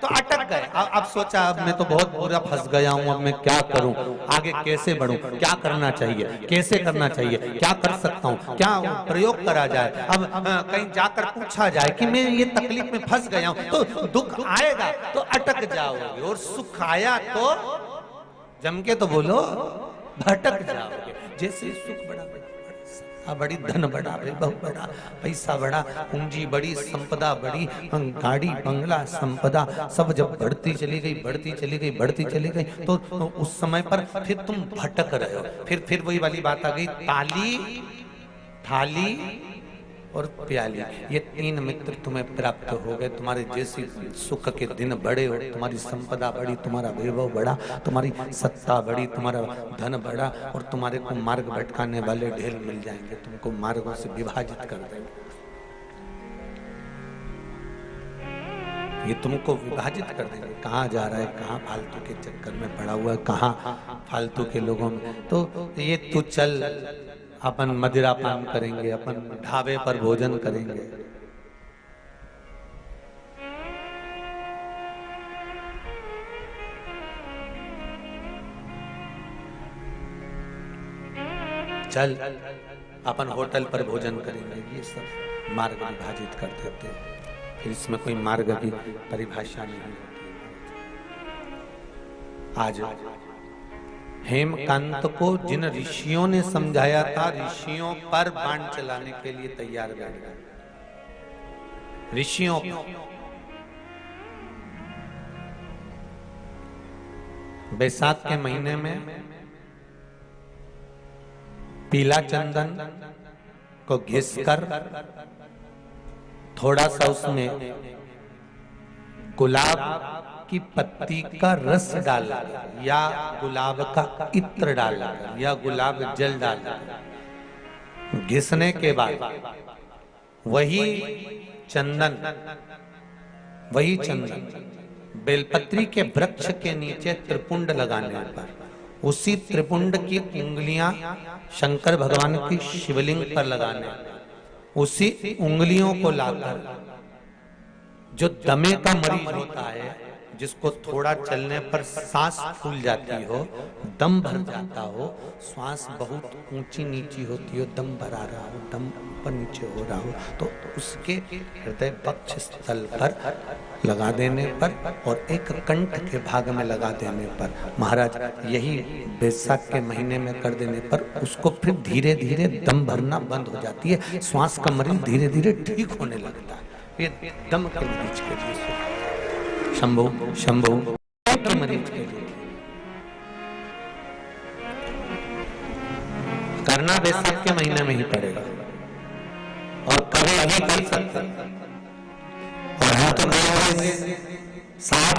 तो अटक गए। अब सोचा अब मैं तो बहुत बुरा फंस गया हूं, अब मैं क्या करूं, आगे कैसे बढ़ूं, क्या करना चाहिए, कैसे करना चाहिए, क्या कर सकता हूं, क्या प्रयोग करा जाए। अब कहीं जाकर पूछा जाए कि मैं ये तकलीफ में फंस गया हूं, तो दुख आएगा तो अटक जाओगे और सुख आया तो जम के तो बोलो भटक जाओगे। जैसे सुख बड़ा बड़ी, धन बड़ा, वैभव बड़ा, पैसा बड़ा, पूंजी बड़ी, संपदा बड़ी, गाड़ी बंगला संपदा सब जब बढ़ती चली गई, बढ़ती चली गई, बढ़ती चली गई, तो उस समय पर फिर तुम भटक रहे हो। फिर वही वाली बात आ गई, ताली, थाली और प्याली, ये तीन मित्र तुम्हें प्राप्त हो गए। तुम्हारे जैसी सुख के दिन बड़े हो, तुम्हारी संपदा बड़ी, तुम्हारा वैभव बड़ा, तुम्हारी सत्ता बड़ी, तुम्हारा धन बड़ा, और तुम्हारे को मार्ग भटकाने वाले ढेर मिल जाएंगे, तुमको मार्गों से विभाजित कर देंगे। ये तुमको विभाजित कर देंगे, कहाँ जा रहा है, कहाँ फालतू के चक्कर में पड़ा हुआ है, कहाँ फालतू के लोगों में। तो ये तू चल, अपन मदिरा पान करेंगे, अपन ढाबे पर भोजन करेंगे। चल, अपन होटल पर भोजन करेंगे। ये सब मार्ग विभाजित कर देते हैं, फिर इसमें कोई मार्ग की परिभाषा नहीं होती। आज हेमकांत को जिन ऋषियों ने समझाया था, ऋषियों पर बाण चलाने के लिए तैयार बैठ गए। ऋषियों बैसाख के महीने में पीला चंदन को घिसकर थोड़ा सा उसमें गुलाब की पत्ती का रस डाला या गुलाब का इत्र डाला या गुलाब जल डाला, घिसने के बाद वही चंदन बेलपत्री के वृक्ष के नीचे त्रिपुंड लगाने पर, उसी त्रिपुंड की उंगलियां शंकर भगवान की शिवलिंग पर लगाने, उसी उंगलियों को लाकर जो दमे का मरीज होता है, जिसको थोड़ा चलने पर सांस फूल जाती हो, दम भर जाता हो, श्वास बहुत ऊंची नीची होती हो, दम भरा रहा हो, दम ऊपर नीचे हो रहा हो, तो उसके हृदय पक्ष स्थल पर लगा देने पर और एक कंठ के भाग में लगा देने पर, महाराज यही बैसाख के महीने में कर देने पर उसको फिर धीरे धीरे दम भरना बंद हो जाती है, श्वास का मरीज धीरे धीरे ठीक होने लगता है। ये दम के मरीज के लिए शंभु के मरीज के लिए करना बैसाख के महीने में ही पड़ेगा और कभी नहीं कर सकते। और हम तो सात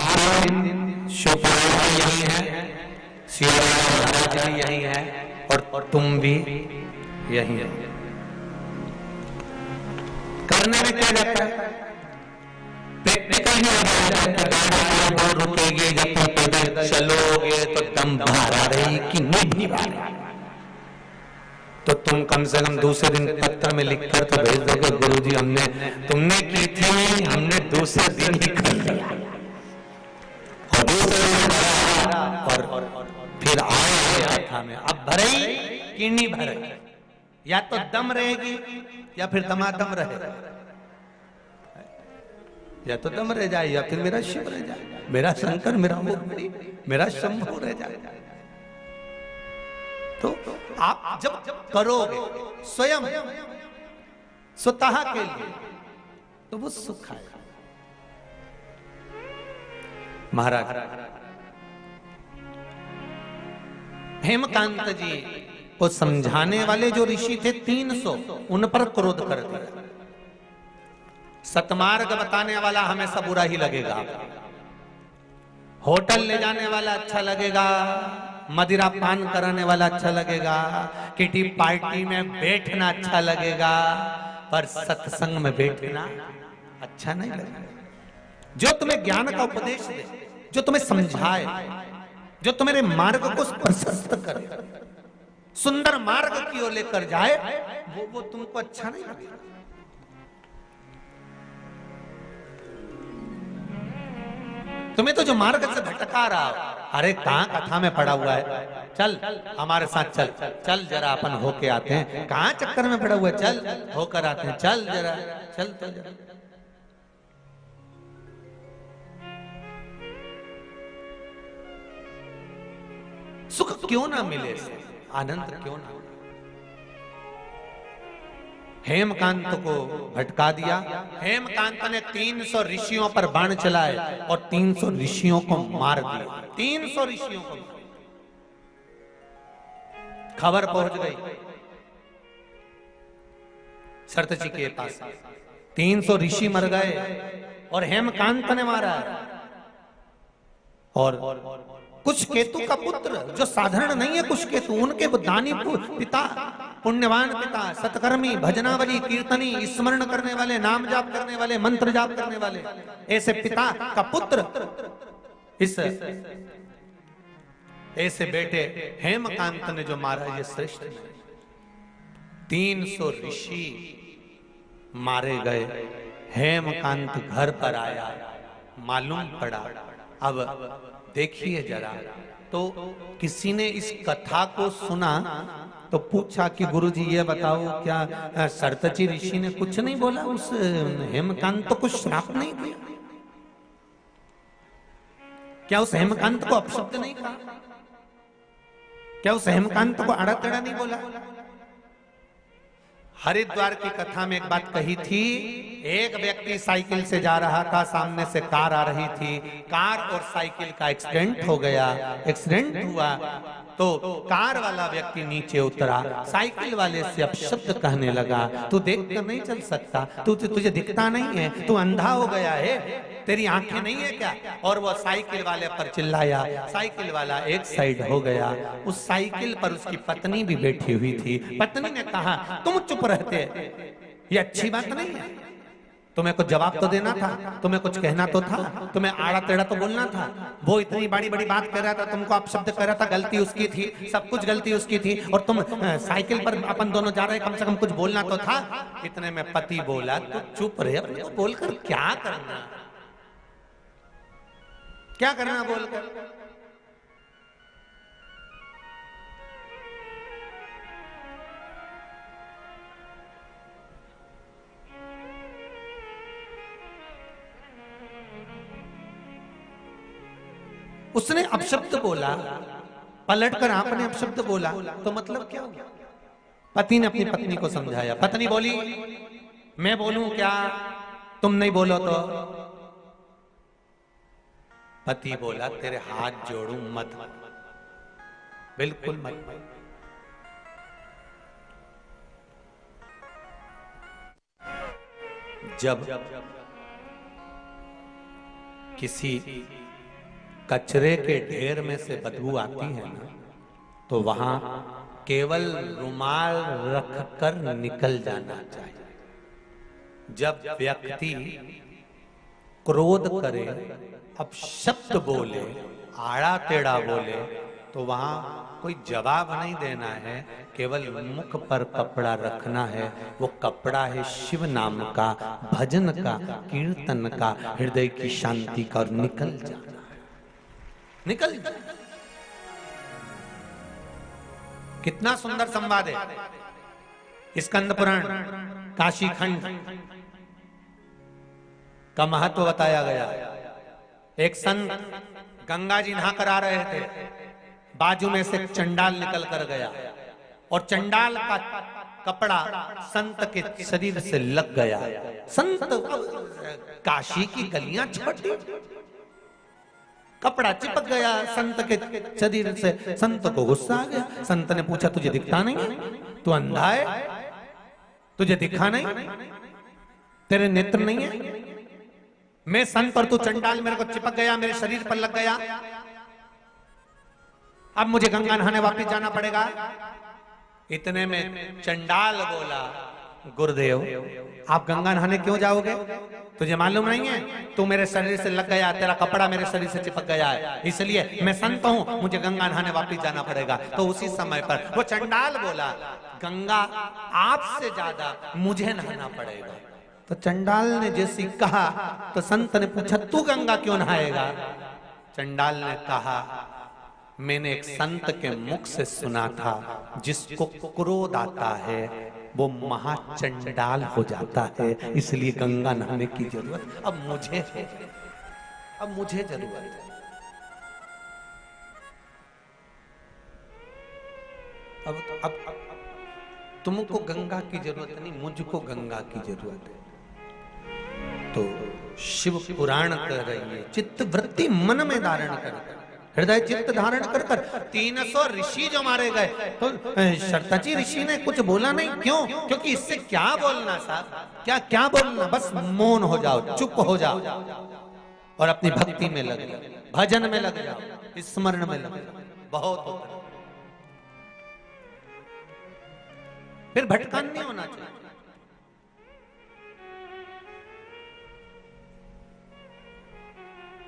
दिन शिवपुराण यही है, शिव महाराज भी यही है और तुम भी यही है। करने में क्या जाता है, रुकेगे जब तुम पैदल चलोगे तो दम बाहर आ रही कि नहीं बाहर, तो तुम कम से कम दूसरे दिन पत्र में लिखकर तो भेज दोगे, गुरुजी हमने तुमने की थी, हमने दूसरे दिन ही कर लिया। और दूसरे दिन और फिर आया में अब भरे कि नहीं भरे, या तो दम रहेगी या फिर दमादम रहेगा, या तो दम रह जाए या फिर मेरा शिव रह जाए, मेरा शंकर, मेरा मुक्ति, मेरा शंभु रह जाए। तो आप जब करोगे स्वयं स्वतः के लिए तो वो सुख आएगा। महाराज हेमकांत जी को समझाने वाले जो ऋषि थे 300, उन पर क्रोध कर दिया। सतमार्ग बताने वाला हमेशा बुरा ही लगेगा, होटल ले जाने वाला अच्छा लगेगा, मदिरा पान कराने वाला अच्छा लगेगा, किटी पार्टी में बैठना अच्छा लगेगा, पर सत्संग में बैठना अच्छा नहीं लगेगा। जो तुम्हें ज्ञान का उपदेश दे, जो तुम्हें समझाए, जो तुम्हारे मार्ग को प्रशस्त करे, सुंदर मार्ग की ओर लेकर जाए, वो तुमको अच्छा नहीं लगेगा। तुम्हें तो जो मार्ग से भटका रहा हो, अरे कहाँ कथा में पड़ा हुआ है, चल हमारे साथ चल, चल जरा अपन होके आते हैं, कहाँ चक्कर में पड़ा हुआ है, चल होकर आते हैं, चल जरा, चल तो जरा। सुख क्यों ना मिले, आनंद क्यों ना, हेमकांत को भटका दिया। हेमकांत ने 300 ऋषियों पर बाण चलाए और 300 ऋषियों को मार दिया। 300 ऋषियों को खबर पहुंच गई सरतजी के पास, 300 ऋषि मर गए और हेमकांत ने मारा है। और कुश केतु का पुत्र जो साधारण नहीं है, कुश केतु, उनके दानी पिता, पुण्यवान पिता, सतकर्मी, भजनावली, कीर्तनी, स्मरण करने वाले, नाम जाप करने वाले, मंत्र जाप करने वाले, ऐसे पिता का पुत्र इस ऐसे बेटे हेमकांत ने जो मारा, ये श्रेष्ठ नहीं। 300 ऋषि मारे गए। हेमकांत घर पर आया, मालूम पड़ा। अब देखिए जरा, तो किसी ने इस कथा को सुना तो पूछा कि गुरुजी ये बताओ, क्या सरतजी ऋषि ने कुछ नहीं बोला? उस हेमकांत को कुछ श्राप नहीं दिया? क्या उस हेमकांत को अपशब्द नहीं कहा? क्या उस हेमकांत को आड़ा टेढ़ा नहीं बोला? हरिद्वार की कथा में एक बात कही थी, एक व्यक्ति साइकिल से जा रहा था, सामने से कार आ रही थी, कार और साइकिल का एक्सीडेंट हो गया। एक्सीडेंट हुआ तो कार वाला व्यक्ति नीचे उतरा, साइकिल वाले से अपशब्द कहने लगा, तू देख कर नहीं चल सकता, तुझे दिखता नहीं है, तू अंधा हो गया है, तेरी आंखें नहीं है क्या? और वो साइकिल वाले पर चिल्लाया। साइकिल वाला एक साइड हो गया। उस साइकिल पर उसकी पत्नी भी बैठी हुई थी। पत्नी ने कहा, तुम चुप रहते, ये अच्छी बात नहीं है, तुम्हें कुछ जवाब तो देना था, तुम्हें कुछ कहना तो था, तुम्हें आड़ा टेढ़ा तो बोलना था। वो इतनी बड़ी बड़ी बात कर रहा था, तुमको अपशब्द कर रहा था, गलती उसकी थी, सब कुछ गलती उसकी थी, और तुम साइकिल पर अपन दोनों जा रहे, कम से कम कुछ बोलना तो था। इतने में पति बोला, तू चुप रहे, अपन को बोलकर क्या करना, क्या करना बोलकर? उसने अपशब्द बोला, पलटकर आपने अपशब्द बोला, तो मतलब क्या हुआ? पति ने अपनी पत्नी को समझाया। पत्नी बोली, मैं बोलूं क्या, तुम नहीं बोलो तो? पति बोला, तेरे हाथ जोड़ूं, मत, बिल्कुल मत। जब किसी कचरे के ढेर में से बदबू आती है ना, तो वहां केवल रुमाल रखकर निकल जाना चाहिए। जब व्यक्ति क्रोध करे, अपशब्द बोले, आड़ा टेढ़ा बोले, तो वहां कोई जवाब नहीं देना है, केवल मुख पर कपड़ा रखना है। वो कपड़ा है शिव नाम का, भजन का, कीर्तन का, हृदय की शांति का, और निकल जाना है, निकल जाना। कितना सुंदर संवाद है। स्कंद पुराण, काशी खंड का महत्व बताया गया। एक संत गंगा जी नहा कर आ रहे थे, बाजू में से चंडाल निकल कर गया और चंडाल का कपड़ा संत के शरीर से लग गया। संत, काशी की गलियां छोटी, कपड़ा चिपक गया संत के शरीर से। संत को गुस्सा आ गया। संत ने पूछा, तुझे दिखता नहीं है? तू अंधा है? तुझे दिखा नहीं? तेरे नेत्र नहीं है? मैं संत पर तू चंडाल, मेरे को चिपक गया, मेरे शरीर पर लग गया, अब मुझे गंगा नहाने वापस जाना पड़ेगा। इतने में चंडाल बोला, गुरुदेव आप गंगा नहाने क्यों जाओगे? तुझे मालूम नहीं है, तू मेरे शरीर से लग गया, तेरा कपड़ा मेरे शरीर से चिपक गया है, इसलिए मैं संत हूं, मुझे गंगा नहाने वापस जाना पड़ेगा। तो उसी समय पर वो चंडाल बोला, गंगा आपसे ज्यादा मुझे नहाना पड़ेगा। तो चंडाल ने जैसे कहा तो संत ने पूछा, तू गंगा क्यों नहाएगा? चंडाल ने कहा, मैंने एक संत के मुख से सुना था, जिसको क्रोध आता है वो महाचंडाल हो जाता है, इसलिए गंगा नहाने की जरूरत अब मुझे है, अब मुझे जरूरत है। अब तुमको गंगा की जरूरत नहीं, मुझको गंगा की जरूरत है। तो शिव पुराण कर रही है, चित्त वृत्ति मन में धारण कर, हृदय चित्त धारण कर कर। 300 ऋषि जो मारे गए, तो शरतची ऋषि ने कुछ बोला नहीं, क्यों? क्योंकि इससे क्या बोलना साहब, क्या क्या बोलना, बस मौन हो जाओ, चुप हो जाओ और अपनी भक्ति में लग जाओ, भजन में लग जाओ, स्मरण में लग जाओ, बहुत होता है। फिर भटकान नहीं होना चाहिए।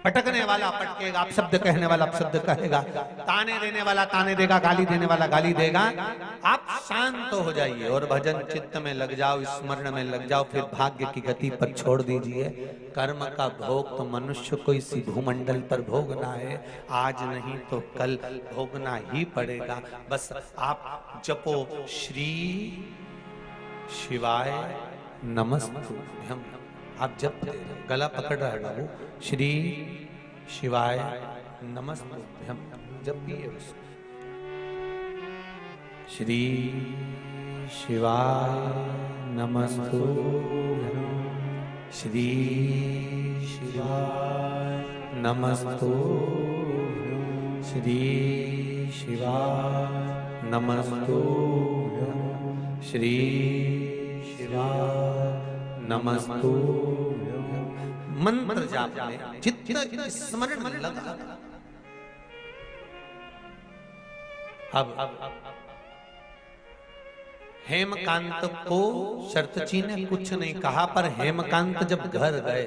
भटकने वाला भटकेगा, अपशब्द कहने वाला अपशब्द कहेगा, ताने देने वाला ताने देगा, गाली देने वाला गाली देगा। आप शांत हो जाइए और भजन चित्त में लग जाओ, स्मरण में लग जाओ, फिर भाग्य की गति पर छोड़ दीजिए। कर्म का भोग तो मनुष्य को इसी भूमंडल पर भोगना है, आज नहीं तो कल भोगना ही पड़ेगा। बस आप जपो श्री शिवाय नमस्तुभ्यम। आप जप दे, गला पकड़ रहा है बाबू, श्री शिवाय नमस्तुभ्यम, जब भी है उसको श्री शिवाय नमस्तुभ्यम, श्री शिवाय नमस्तुभ्यम, श्री शिवाय नमस्तुभ्यम, श्री शिवाय नमस्तुभ्यम। मंत्र जाप में चित्त स्मरण में लगा। अब हेमकांत को शरतची ने कुछ नहीं कहा, पर हेमकांत जब घर गए,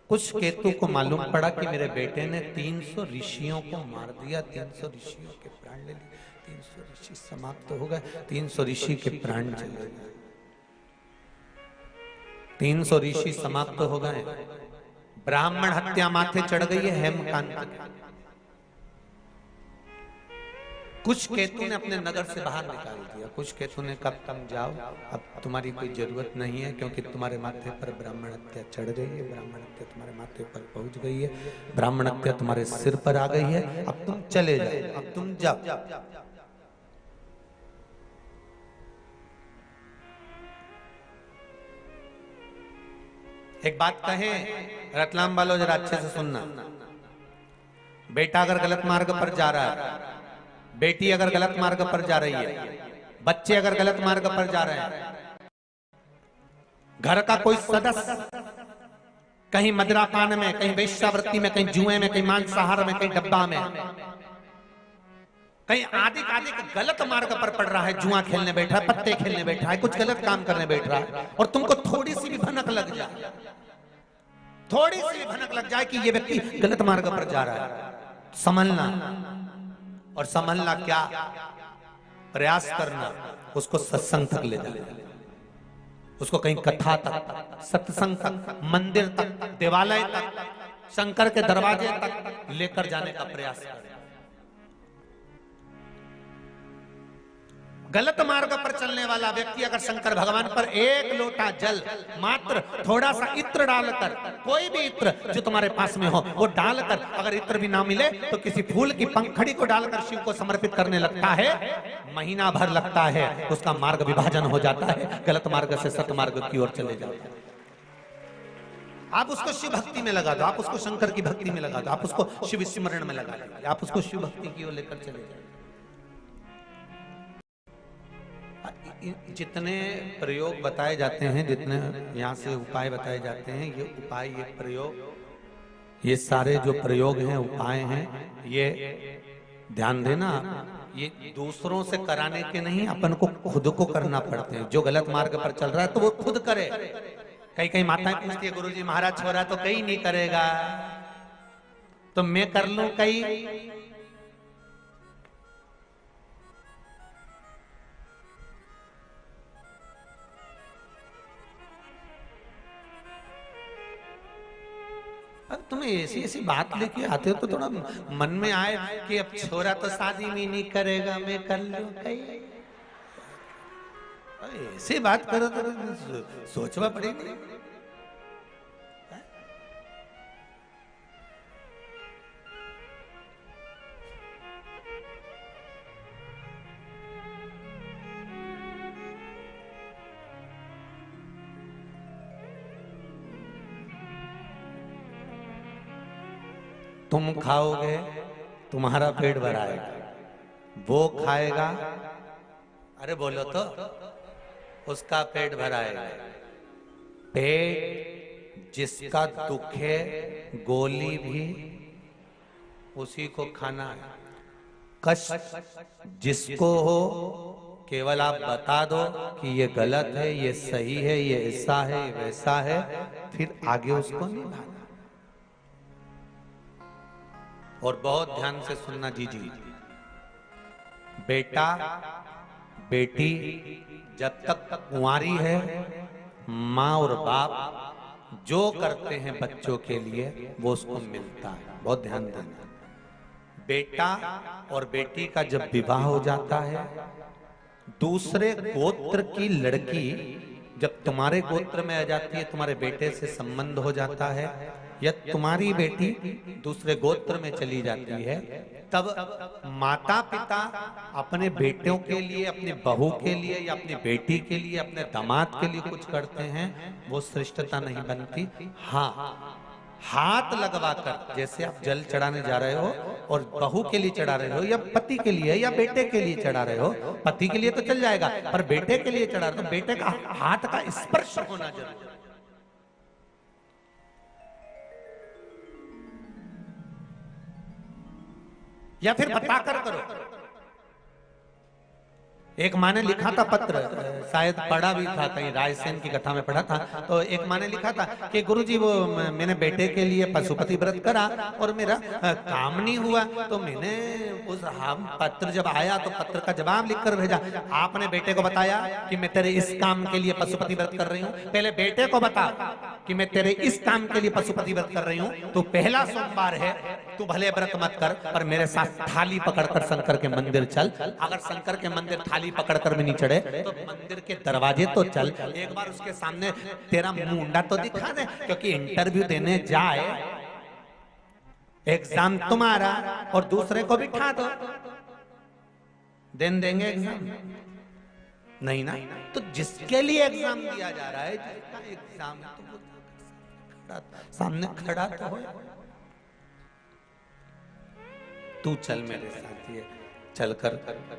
कुछ केतु को मालूम पड़ा कि मेरे बेटे ने 300 ऋषियों को मार दिया, 300 ऋषियों के प्राण ले लिए, 300 ऋषि समाप्त हो गए, 300 ऋषि के प्राण चले गए, 300 ऋषि समाप्त हो गए। ब्राह्मण हत्या माथे चढ़ गई है हेमकांत। कुछ केतु ने अपने नगर से बाहर निकाल दिया, कुछ केतु ने कहा तुम जाओ, अब तुम्हारी कोई जरूरत नहीं है, क्योंकि तुम्हारे माथे पर ब्राह्मण हत्या चढ़ गई है, ब्राह्मण हत्या तुम्हारे माथे पर पहुंच गई है, ब्राह्मण हत्या तुम्हारे सिर पर आ गई है, अब तुम चले जाओ, अब तुम जाओ। एक बात कहें रतलाम वालों, जरा अच्छे से सुनना। बेटा अगर गलत मार्ग पर जा रहा है, बेटी अगर गलत मार्ग पर जा रही है, बच्चे अगर गलत मार्ग पर जा रहे हैं, घर का कोई सदस्य कहीं मदिरापान में, कहीं वेश्यावृत्ति में, कहीं जुए में, कहीं मांसाहार में, कहीं डब्बा में, कहीं आदि आदि गलत मार्ग पर पड़ रहा है, जुआ खेलने बैठा है, पत्ते खेलने बैठा है, कुछ गलत काम करने बैठ रहा है, और तुमको थोड़ी सी भी भनक लग जाए, थोड़ी सी भी भनक लग जाए कि ये व्यक्ति गलत मार्ग पर जा रहा है, समझना। और समझना क्या, प्रयास करना उसको सत्संग तक ले जाना, उसको कहीं कथा तक, सत्संग तक, मंदिर तक, देवालय तक, शंकर के दरवाजे तक लेकर जाने का प्रयास करें। गलत मार्ग पर चलने वाला व्यक्ति अगर शंकर भगवान पर एक लोटा जल, मात्र थोड़ा सा इत्र डालकर, कोई भी इत्र जो तुम्हारे पास में हो वो डालकर, अगर इत्र भी ना मिले तो किसी फूल की पंखड़ी को डालकर शिव को समर्पित करने लगता है, महीना भर लगता है, उसका मार्ग विभाजन हो जाता है, गलत मार्ग से सत मार्ग की ओर चले जाते हैं। आप उसको शिव भक्ति में लगा दो, आप उसको शंकर की भक्ति में लगा दो, आप उसको शिव स्मरण में लगा दो, आप उसको शिव भक्ति की ओर लेकर चले जाए। जितने प्रयोग बताए जाते हैं, जितने यहाँ से उपाय बताए जाते हैं, ये उपाय, ये प्रयोग, ये सारे जो प्रयोग हैं, उपाय हैं, ये ध्यान देना, ये दूसरों से कराने के नहीं, अपन को खुद को करना पड़ते हैं। जो गलत मार्ग पर चल रहा है तो वो खुद करे। कई कई माताएं पूछती है, गुरुजी महाराज छोरा तो कहीं नहीं करेगा, तो मैं कर लूं कहीं? अब तुम्हें ऐसी ऐसी बात लेके आते हो तो थोड़ा मन में आए कि अब छोरा तो शादी भी नहीं करेगा, मैं कर लूं कहीं। ऐसी बात करो तो सोचना पड़ेगा। तुम खाओगे तुम्हारा पेट भराएगा, वो खाएगा, अरे बोलो तो, उसका पेट भराएगा। पेट जिसका दुख है गोली भी उसी को खाना है। कष्ट जिसको हो केवल आप बता दो कि ये गलत है, ये सही है, ये ऐसा है, ये वैसा है, फिर आगे उसको निभाना। और बहुत ध्यान से सुनना जी। बेटा बेटी जब तक कुंवारी है, माँ और बाप जो करते हैं बच्चों के लिए वो उसको मिलता है। बहुत ध्यान देना। बेटा और बेटी का जब विवाह हो जाता है, दूसरे गोत्र की लड़की जब तुम्हारे गोत्र में आ जाती है, तुम्हारे बेटे से संबंध हो जाता है, या तुम्हारी बेटी दूसरे गोत्र में चली जाती है, तब माता पिता अपने बेटों के लिए, अपनी बहू के लिए या अपनी बेटी के लिए, अपने दामाद के लिए कुछ करते हैं, वो श्रेष्ठता नहीं बनती। हाँ, हाथ लगवा कर, जैसे आप जल चढ़ाने जा रहे हो और बहू के लिए चढ़ा रहे हो या पति के लिए या बेटे के लिए चढ़ा रहे हो, पति के लिए तो चल जाएगा, पर बेटे के लिए चढ़ा रहे हो तो बेटे का हाथ का स्पर्श होना जरूरी है। या फिर बताकर करो। एक माँ ने लिखा था पत्र, शायद पढ़ा भी था, कहीं रायसेन की कथा में पढ़ा था, तो एक माँ ने लिखा था कि गुरुजी वो मैंने बेटे के लिए पशुपति व्रत करा और मेरा काम नहीं हुआ, तो मैंने उस पत्र जब आया तो पत्र का जवाब लिखकर भेजा। आपने बेटे को बताया कि मैं तेरे इस काम के लिए पशुपति व्रत कर रही हूँ? पहले बेटे को बता कि मैं तेरे इस काम के लिए पशुपति व्रत कर रही हूँ, तो पहला सोमवार है, तू भले व्रत मत कर, पर मेरे साथ थाली पकड़कर शंकर के मंदिर चल। अगर शंकर के मंदिर थाली पकड़कर भी नहीं चढ़े तो मंदिर के दरवाजे तो चल, एक बार उसके सामने तेरा मुंडा तो दिखा दे, क्योंकि इंटरव्यू देने जाए, एग्जाम तुम्हारा और दूसरे को बिठा दो, देंगे एग्जाम नहीं ना? तो जिसके लिए एग्जाम दिया जा रहा है, जिसका एग्जाम तो सामने खड़ा तो हो। तू चल मेरे साथ, ये चलकर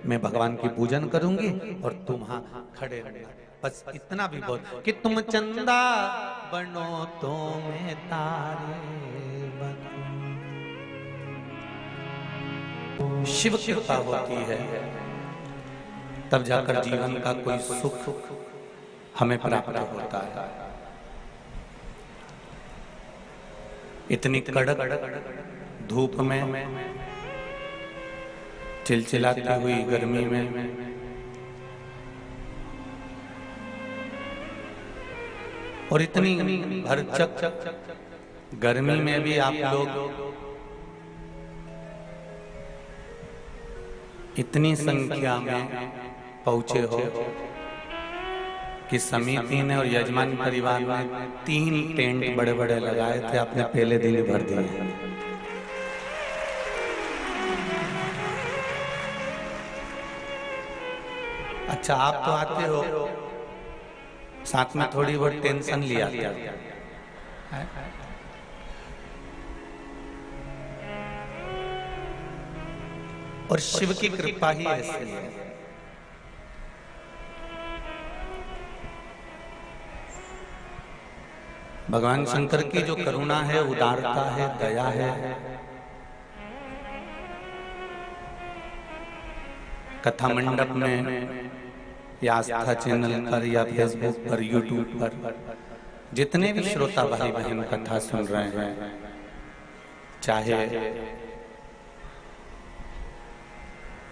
मैं भगवान की पूजन करूंगी और तुम वहां खड़े रहना। बस इतना भी बोल कि तुम चंदा बनो तो मैं तारे बनूं। शिव कृपा होती है तब जाकर जीवन का कोई सुख हमें प्राप्त होता है। इतनी कड़क धूप में, चिलचिलाती हुई गर्मी में, और इतनी भरचक गर्मी में भी आप लोग इतनी संख्या में पहुंचे हो कि समिति ने और यजमान परिवार ने 3 टेंट बड़े बड़े लगाए थे, आपने पहले दिन भर दिए। अच्छा, आप तो आते हो, साथ में थोड़ी बहुत टेंशन लिया और शिव की कृपा ही ऐसी है। भगवान शंकर की जो करुणा है, उदारता है, दया है, कथा मंडप में या आस्था चैनल पर या फेसबुक पर, यूट्यूब पर जितने भी श्रोता भाई बहन कथा सुन रहे हैं, चाहे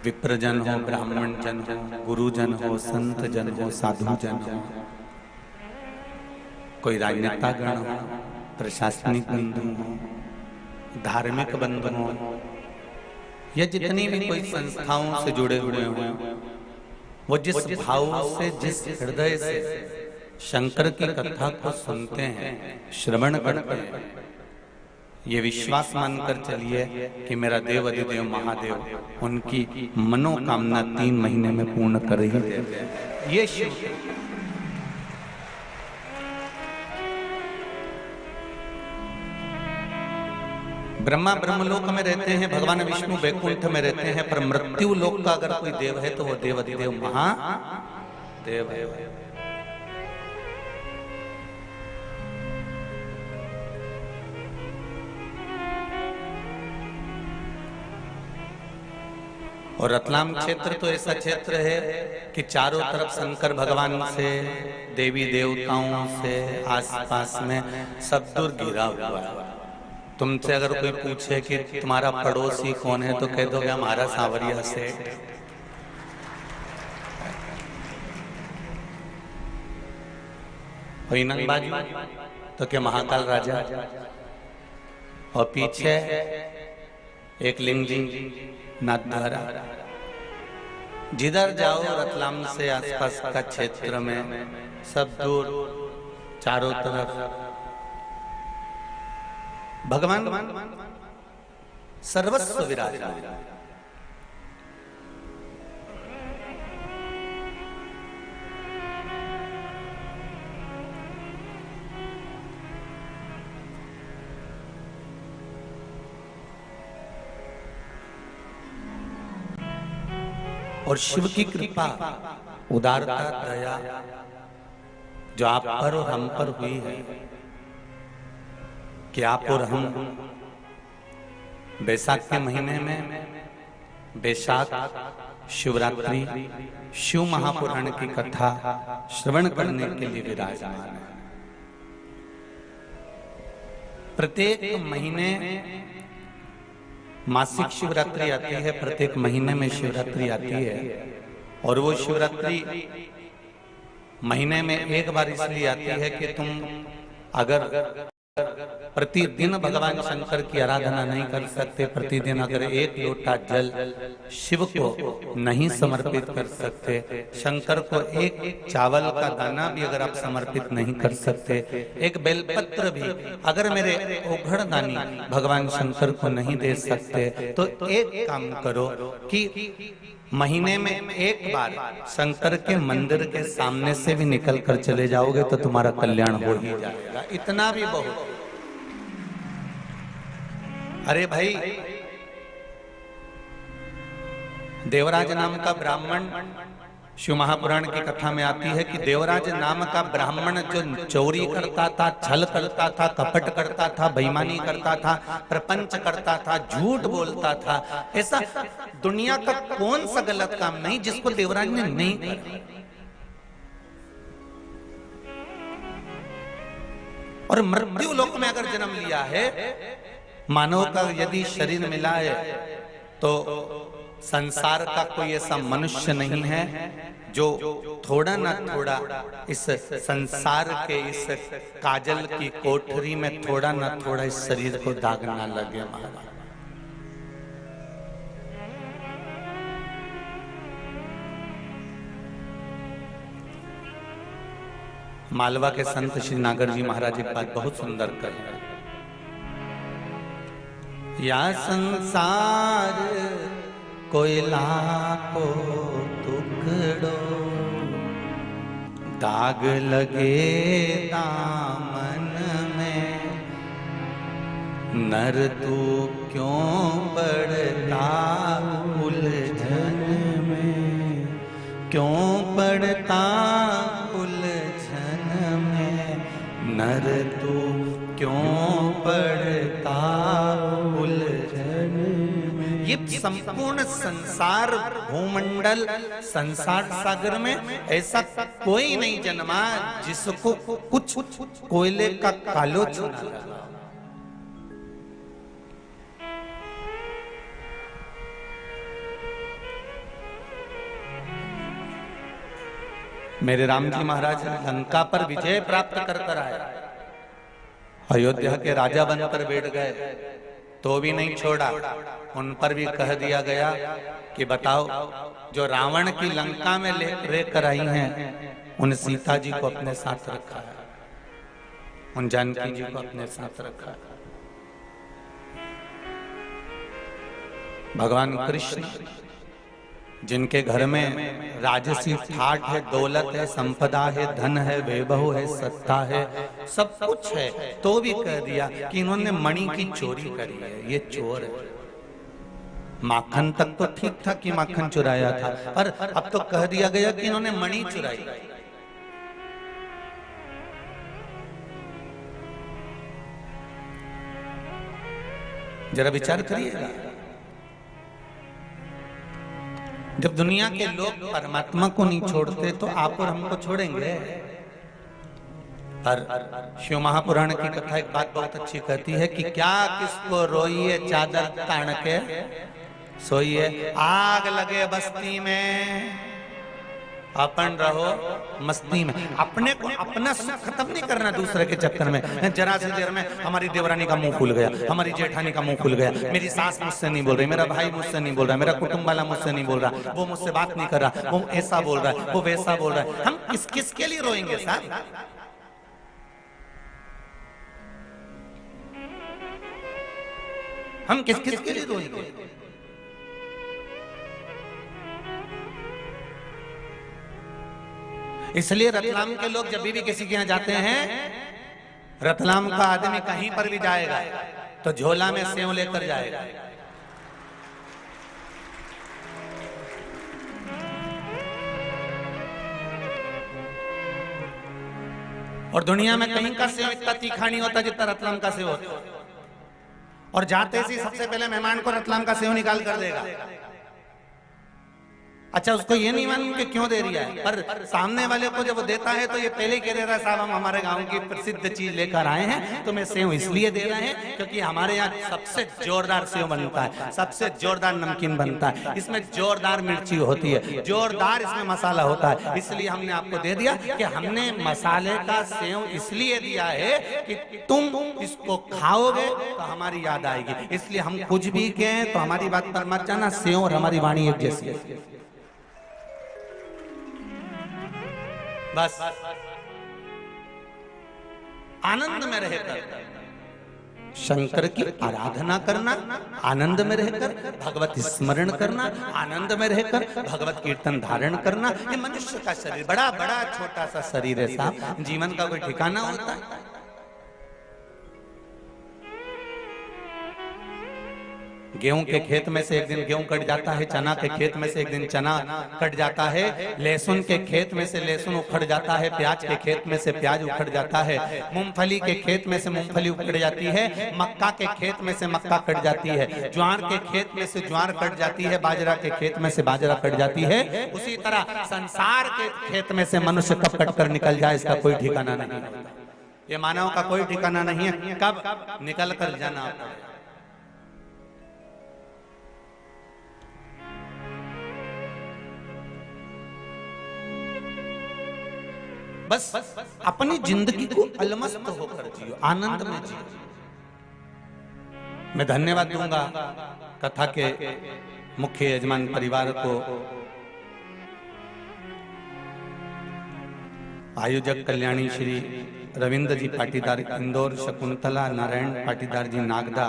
विप्रजन हो, ब्राह्मण जन हो, गुरुजन हो, संत जन हो, साधु जन हो, कोई राजनेता गण हो, प्रशासनिक बंधु हो, धार्मिक बंधु हो, या जितनी भी कोई संस्थाओं से जुड़े हुए हों, वो जिस भाव से, जिस हृदय से शंकर की कथा को सुनते हैं, श्रवण करते हैं, ये विश्वास मानकर चलिए कि मेरा देव अधिदेव महादेव उनकी मनोकामना 3 महीने में पूर्ण कर ही देते हैं। ये शिव ब्रह्मा ब्रह्मलोक में रहते हैं, भगवान विष्णु वैकुंठ में रहते हैं, पर मृत्यु लोक का अगर कोई देव है तो वो देवाधिदेव महादेव है। और रतलाम क्षेत्र तो ऐसा क्षेत्र है कि चारों तरफ शंकर भगवान से, देवी देवताओं से, आसपास में सब दूर घिरा हुआ है। तुमसे अगर कोई पूछे कि तुम्हारा पड़ोसी कौन है तो कह दोगे हमारा सांवरिया सेठ। और इनंग बाजू तो क्या महाकाल राजा, और पीछे एक लिंगजी नाथद्वारा। जिधर जाओ रतलाम से आसपास का क्षेत्र में सब दूर चारों तरफ भगवान सर्वस्व विराजमान। और शिव की कृपा, उदारता, दया जो आप पर और हम पर हुई है कि आप और हम बैसाख के महीने में, बैसाख शिवरात्रि शिव महापुराण की कथा श्रवण करने के लिए विराजमान है। प्रत्येक महीने मासिक शिवरात्रि आती है, प्रत्येक महीने में शिवरात्रि आती है। और वो शिवरात्रि महीने में एक बार इसलिए आती है कि तुम अगर प्रतिदिन भगवान शंकर की आराधना नहीं कर सकते, प्रतिदिन अगर एक लोटा जल शिव को नहीं समर्पित कर सकते, शंकर को एक चावल का दाना भी अगर आप समर्पित नहीं कर सकते, एक बेलपत्र भी अगर मेरे ओघड़दानी भगवान शंकर को नहीं दे सकते, तो एक काम करो कि महीने में एक बार शंकर के मंदिर के सामने से भी निकल कर चले जाओगे तो तुम्हारा कल्याण हो ही जाएगा। इतना भी बहुत। अरे भाई, देवराज नाम का ब्राह्मण, शिव महापुराण की कथा में आती है कि देवराज नाम का ब्राह्मण जो चोरी करता था, छल करता था, कपट करता था, बेईमानी करता था, प्रपंच करता था, झूठ बोलता था, ऐसा दुनिया का कौन सा गलत काम नहीं जिसको देवराज ने नहीं किया। और मृत्यु लोक में अगर जन्म लिया है, मानव का यदि शरीर मिला है, तो संसार का कोई ऐसा मनुष्य नहीं है जो थोड़ा ना थोड़ा इस संसार के इस काजल की कोठरी में थोड़ा ना थोड़ा इस शरीर को दाग ना लगे। मालवा के संत श्री नागर जी महाराज एक बात बहुत सुंदर कही। या संसार कोयला को टुकड़ो, दाग लगे दामन में, नर तू क्यों पड़ता उलझन में, क्यों पड़ता उलझन में, नर तू क्यों पड़ता उलझन में। ये संपूर्ण संसार भूमंडल, संसार सागर में ऐसा कोई नहीं जन्मा जिसको कुछ कोयले का कालो छूना लगा। मेरे राम जी महाराज लंका पर विजय प्राप्त कर कर आए, अयोध्या के राजा बनकर बैठ गए तो भी नहीं छोड़ा। उन पर भी कह दिया गया कि बताओ, जो रावण की लंका में लेकर आई हैं, उन सीता जी को अपने साथ रखा है, उन जानकी जी को अपने साथ रखा है। भगवान कृष्ण जिनके घर में राजसी ठाठ है, दौलत है, संपदा है, धन है, वैभव है, सत्ता है, सब कुछ है, तो भी कह दिया कि इन्होंने मणि की चोरी करी है, ये चोर है। माखन तक तो ठीक था कि माखन चुराया था, पर अब तो कह दिया गया कि इन्होंने मणि चुराई। जरा विचार करिएगा, जब दुनिया के लोग परमात्मा को नहीं छोड़ते तो आप और हमको छोड़ेंगे। पर शिव महापुराण की कथा एक बात बहुत अच्छी कहती है कि क्या किसको रोइए चादर तान के सोइए, आग लगे बस्ती में अपन रहो मस्ती में। अपने को अपना सुख खत्म नहीं करना दूसरे के चक्कर में। जरा सी देर में हमारी देवरानी का मुंह खुल गया, हमारी जेठानी का मुंह खुल गया, मेरी सास मुझसे नहीं बोल रही, मेरा भाई मुझसे नहीं बोल रहा, मेरा कुटुंब वाला मुझसे नहीं बोल रहा, वो मुझसे बात नहीं कर रहा, वो ऐसा बोल रहा है, वो वैसा बोल रहा है। हम किस किस के लिए रोएंगे साहब? हम किस किस के लिए रोएंगे? इसलिए रतलाम के लोग जब भी किसी के यहाँ जाते हैं, रतलाम का आदमी कहीं पर भी जाएगा तो झोला में सेव लेकर जाएगा। और दुनिया में कहीं का सेव इतना तीखा नहीं होता जितना रतलाम का सेव होता। और जाते ही सबसे पहले मेहमान को रतलाम का सेव निकाल कर देगा। अच्छा, उसको ये नहीं मालूम कि क्यों दे रही है, पर सामने वाले को जब वो देता है तो ये पहले ही कह दे रहा है, साहब हम हमारे गांव की प्रसिद्ध चीज लेकर आए हैं, तो मैं सेव इसलिए दे रहे हैं क्योंकि हमारे यहाँ सबसे जोरदार सेव बनता है, सबसे जोरदार नमकीन बनता है, इसमें जोरदार मिर्ची होती है, जोरदार इसमें मसाला होता है, इसलिए हमने आपको दे दिया कि हमने मसाले का सेव इसलिए दिया है कि तुम इसको खाओगे तो हमारी याद आएगी। इसलिए हम कुछ भी कहें तो हमारी बात पर मत जाना, सेव और हमारी वाणी एक जैसी है। बस आनंद में रहकर शंकर की आराधना करना, आनंद में रहकर भगवत स्मरण करना, आनंद में रहकर भगवत कीर्तन धारण करना। ये मनुष्य का शरीर बड़ा बड़ा छोटा सा शरीर है साहब, जीवन का कोई ठिकाना होता है? गेहूं के खेत में से एक दिन गेहूं कट जाता है, चना के खेत में से एक दिन चना कट जाता है, लहसुन के खेत में से लहसुन उखड़ जाता है, प्याज के खेत में से प्याज उखड़ जाता है, मूंगफली के खेत में से मूंगफली उखड़ जाती है, मक्का के खेत में से मक्का कट जाती है, ज्वार के खेत में से ज्वार कट जाती है, बाजरा के खेत में से बाजरा कट जाती है। उसी तरह संसार के खेत में से मनुष्य कब कट कर निकल जाए इसका कोई ठिकाना नहीं। ये मानव का कोई ठिकाना नहीं है कब निकल कर जाना। बस अपनी जिंदगी को अलमस्त होकर जियो, आनंद में जियो। मैं धन्यवाद दूंगा कथा के मुख्य यजमान परिवार को, आयोजक कल्याणी श्री रविंद्र जी पाटीदार इंदौर, शकुंतला नारायण पाटीदार जी नागदा,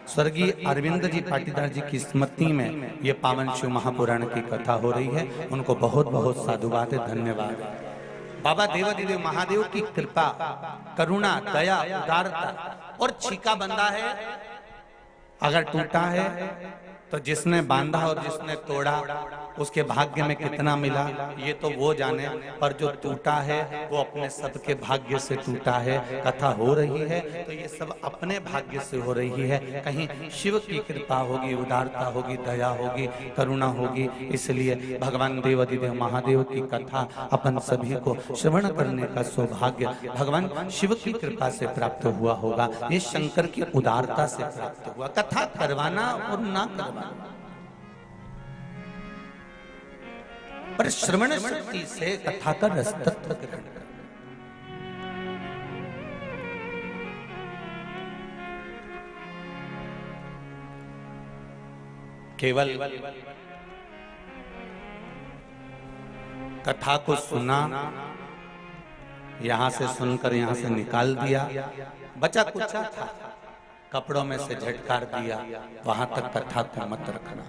स्वर्गीय अरविंद जी पाटीदार जी की स्मृति में ये पावन शिव महापुराण की कथा हो रही है। उनको बहुत बहुत साधुवाद है, धन्यवाद। बाबा देवाधिदेव महादेव की कृपा, करुणा, दया, उदारता और छीका बंधा है, अगर टूटा है तो जिसने बांधा और जिसने तोड़ा उसके भाग्य में कितना मिला ये तो वो जाने, पर जो टूटा है वो अपने सबके भाग्य से टूटा है। कथा हो रही है तो ये सब अपने भाग्य से हो रही है। कहीं शिव की कृपा होगी, उदारता होगी, दया होगी, करुणा होगी। इसलिए भगवान देवाधिदेव महादेव की कथा अपन सभी को श्रवण करने का सौभाग्य भगवान शिव की कृपा से प्राप्त हुआ होगा। ये शंकर की उदारता से प्राप्त हुआ। कथा करवाना और ना करवाना, पर श्रवण शक्ति से कथा का रस तत्व ग्रहण कर। केवल कथा को सुना, यहां से सुनकर यहां से निकाल दिया, बचा कुछ था, कपड़ों में से झटकार दिया, वहां तक कथा को मत रखना।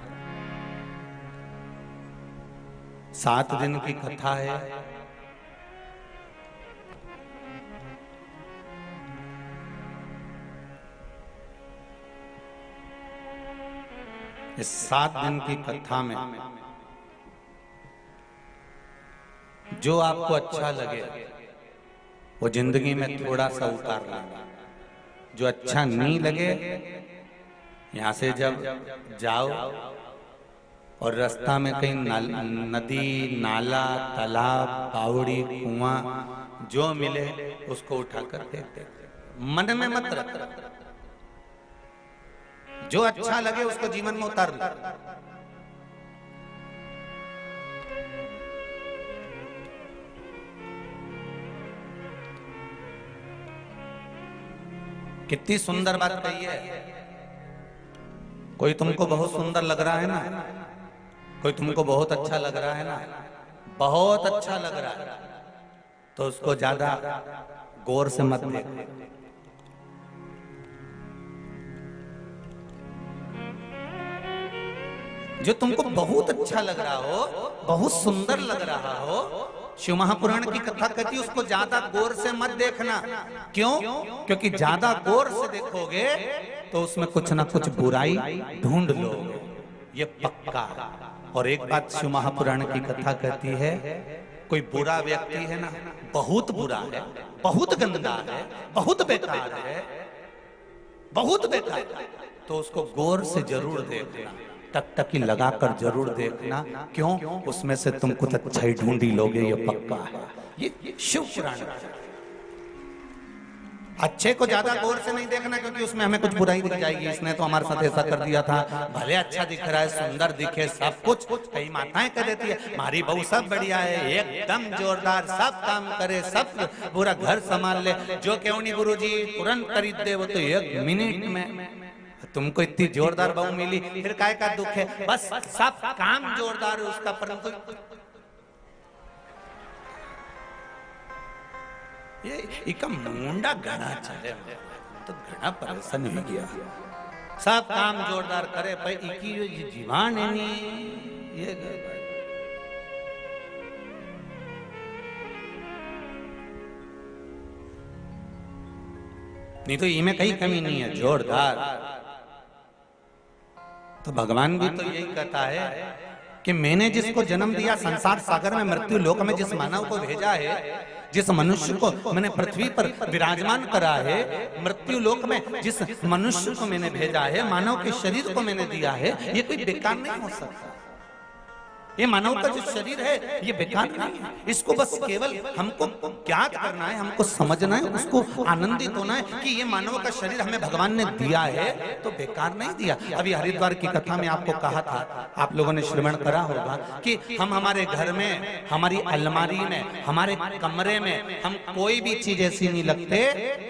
7 दिन की कथा है। इस 7 दिन की कथा में जो आपको अच्छा लगे वो जिंदगी में थोड़ा सा उतार लेना। जो अच्छा नहीं लगे, यहाँ से जब जाओ और रास्ता में कहीं नदी, नाला, तालाब, बावड़ी, कुआं जो मिले उसको उठाकर फेंक दे। मन में मत रख, जो अच्छा लगे उसको जीवन में उतार ले। कितनी सुंदर बात कही है। कोई तुमको बहुत सुंदर लग रहा है ना, कोई तुमको बहुत अच्छा लग रहा है ना, बहुत अच्छा लग रहा है, तो उसको ज्यादा गौर से मत देखो। जो तुमको बहुत अच्छा लग रहा हो, बहुत सुंदर लग रहा हो, शिव महापुराण की कथा कहती है उसको ज्यादा गौर से मत देखना। क्यों? क्योंकि ज्यादा गौर से देखोगे तो उसमें कुछ ना कुछ बुराई ढूंढ लोगे, ये पक्का है। और एक बात शिव महापुराण की कथा कहती है, कोई बुरा व्यक्ति है ना, बहुत बुरा है, बहुत गंदा है, बहुत बेकार है, बहुत बेकार है, तो उसको गौर से जरूर देखना, टकटकी लगाकर जरूर देखना। क्यों? उसमें से तुम कुछ अच्छा ही ढूंढी लोगे, ये पक्का है। ये शिव पुराण है। अच्छे को ज्यादा गौर से नहीं देखना, क्योंकि उसमें हमें कुछ बुराई दिख जाएगी, इसने तो हमारे साथ ऐसा कर दिया था, भले अच्छा दिख रहा है, सुंदर दिखे सब कुछ। कई माताएं कह देती है हमारी बहू सब बढ़िया है, एकदम जोरदार, सब काम करे, सब पूरा घर संभाल ले, जो क्यों नहीं गुरुजी तुरंत खरीद दे, वो तो 1 मिनट में। तुमको इतनी जोरदार बहू मिली, फिर काय का दुख है? बस सब काम जोरदार है उसका, परंतु ये इका मुंडा घना चले तो घना परेशान हो गया। सब काम जोरदार करे भाई, इकी ये जीवान है नी, ये नहीं तो इनमें कहीं कमी नहीं है, जोरदार। तो भगवान भी तो यही कहता है कि मैंने जिसको जन्म दिया संसार सागर में, मृत्यु लोक में जिस मानव को भेजा है, जिस मनुष्य को मैंने पृथ्वी पर विराजमान करा है, मृत्यु लोक में जिस मनुष्य को मैंने भेजा है, मानव के शरीर को मैंने दिया है, ये कोई बेकार नहीं हो सकता। ये मानव का जो शरीर है ये बेकार नहीं है, इसको बस केवल हमको ज्ञात करना है, हमको समझना है, उसको आनंदित होना है कि ये मानव का शरीर हमें भगवान ने दिया है, तो बेकार नहीं दिया। अभी हरिद्वार की कथा में आपको कहा था, आप लोगों ने श्रवण करा होगा कि हम हमारे घर में, हमारी अलमारी में, हमारे कमरे में हम कोई भी चीज ऐसी नहीं लगते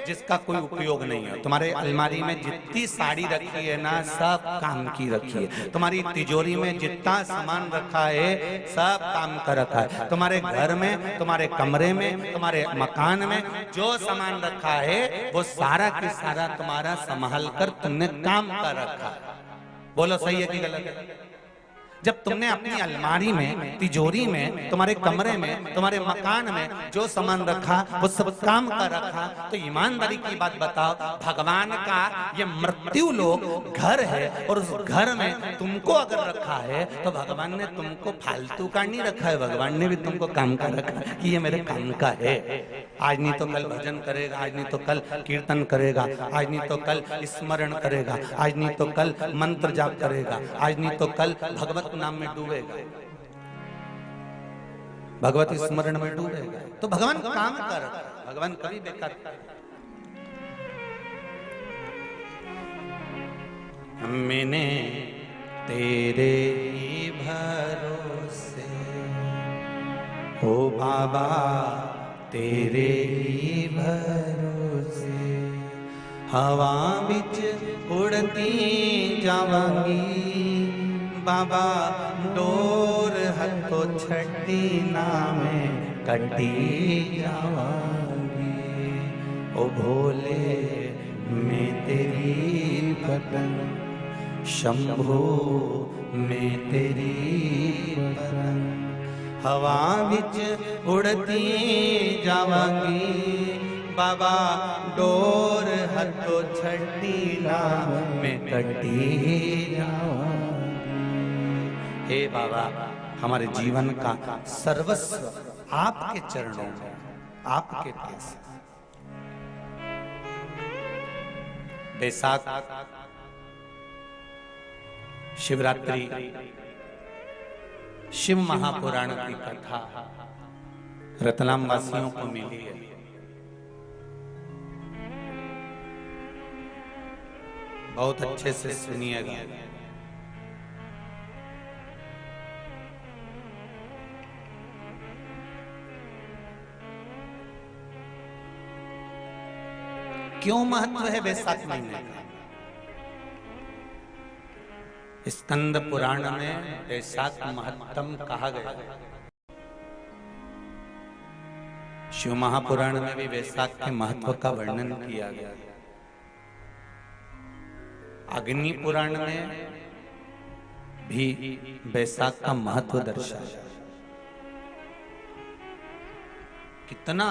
जिसका कोई उपयोग नहीं है। तुम्हारे अलमारी में जितनी साड़ी रखी है ना, सब काम की रखी है। तुम्हारी तिजोरी में जितना सामान रखा है सब काम का रखा है। तुम्हारे घर में, तुम्हारे कमरे में, तुम्हारे मकान में जो सामान रखा है वो सारा की सारा तुम्हारा संभाल कर तुमने काम का रखा है। बोलो सही है कि गलत है? जब तुमने अपनी अलमारी में, तिजोरी में, तुम्हारे कमरे में, तुम्हारे मकान में जो सामान रखा वो सब काम का रखा, तो ईमानदारी की बात बताओ, भगवान का ये मृत्यु लोक घर है और उस घर में तुमको अगर रखा है तो भगवान ने तुमको फालतू का नहीं रखा है, भगवान ने भी तुमको काम का रखा है कि ये मेरे काम का है। आज नहीं तो कल भजन करेगा, आज नहीं तो कल कीर्तन करेगा, आज नहीं तो कल स्मरण करेगा, आज नहीं तो कल मंत्र जाप करेगा, आज नहीं तो कल भगवत नाम में डूबेगा, भगवत स्मरण में डूबेगा। तो भगवान काम कर, भगवान कभी बेकार। मैंने तेरे ही भरोसे, ओ बाबा तेरे ही भरोसे, हवा बिच उड़ती जावांगी, बाबा डोर हथो छड़ी ना में कटी जावांगी। ओ भोले मैं तेरी भगन, शंभो मैं तेरी भगन, हवा विच उड़ती जावांगी, बाबा डोर हथों छड़ी ला मैं कटी जावांगी। हे बाबा, हमारे जीवन का सर्वस्व आपके चरणों में, आपके पास। बैसाख शिवरात्रि शिव महापुराण की कथा रतलाम वासियों को मिली है। बहुत अच्छे से सुनिएगा। क्यों महत्व है बैसाख महीने का? स्कंद पुराण में बैसाख महत्तम कहा गया है। शिव महापुराण में भी बैसाख के महत्व का वर्णन किया गया है। अग्नि पुराण में भी बैसाख का महत्व दर्शाया। कितना,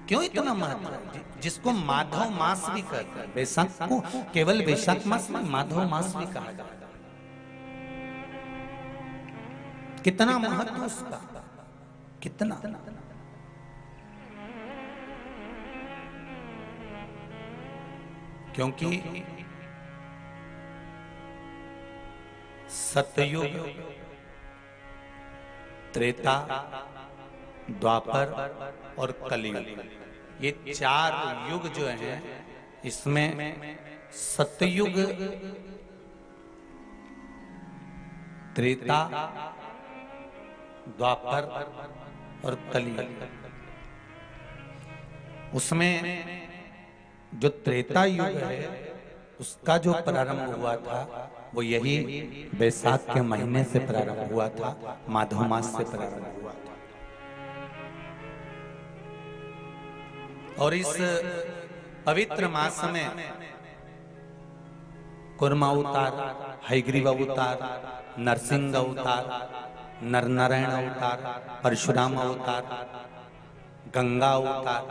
क्यों इतना महत्व है? जिसको माधव मास भी कहते हैं। बैसाख को केवल बैसाख मास में माधव मास भी कहा जाता है। कितना महत्व उसका, कितना। क्योंकि सतयुग, त्रेता, द्वापर और कलियुग, ये चार युग जो हैं, इसमें सतयुग, त्रेता, द्वापर और कलियुग, उसमें जो त्रेता युग है उसका जो प्रारंभ हुआ था वो यही बैसाख के महीने से प्रारंभ हुआ था, माधव मास से प्रारंभ हुआ था। और इस पवित्र मास में कुर्म अवतार, हयग्रीव अवतार, नरसिंह अवतार, नरनारायण अवतार, परशुराम अवतार, गंगा अवतार,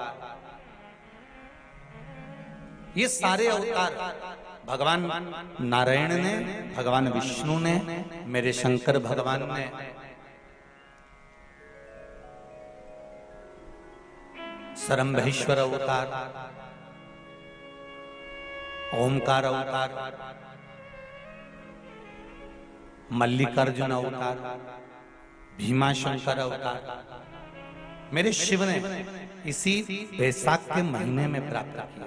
ये सारे अवतार भगवान नारायण ने, भगवान विष्णु ने, मेरे शंकर भगवान ने सरंभेश्वर अवतार, ओमकार अवतार, मल्लिकार्जुन अवतार, भीमाशंकर अवतार मेरे शिव ने इसी बैसाख के महीने में प्राप्त किया।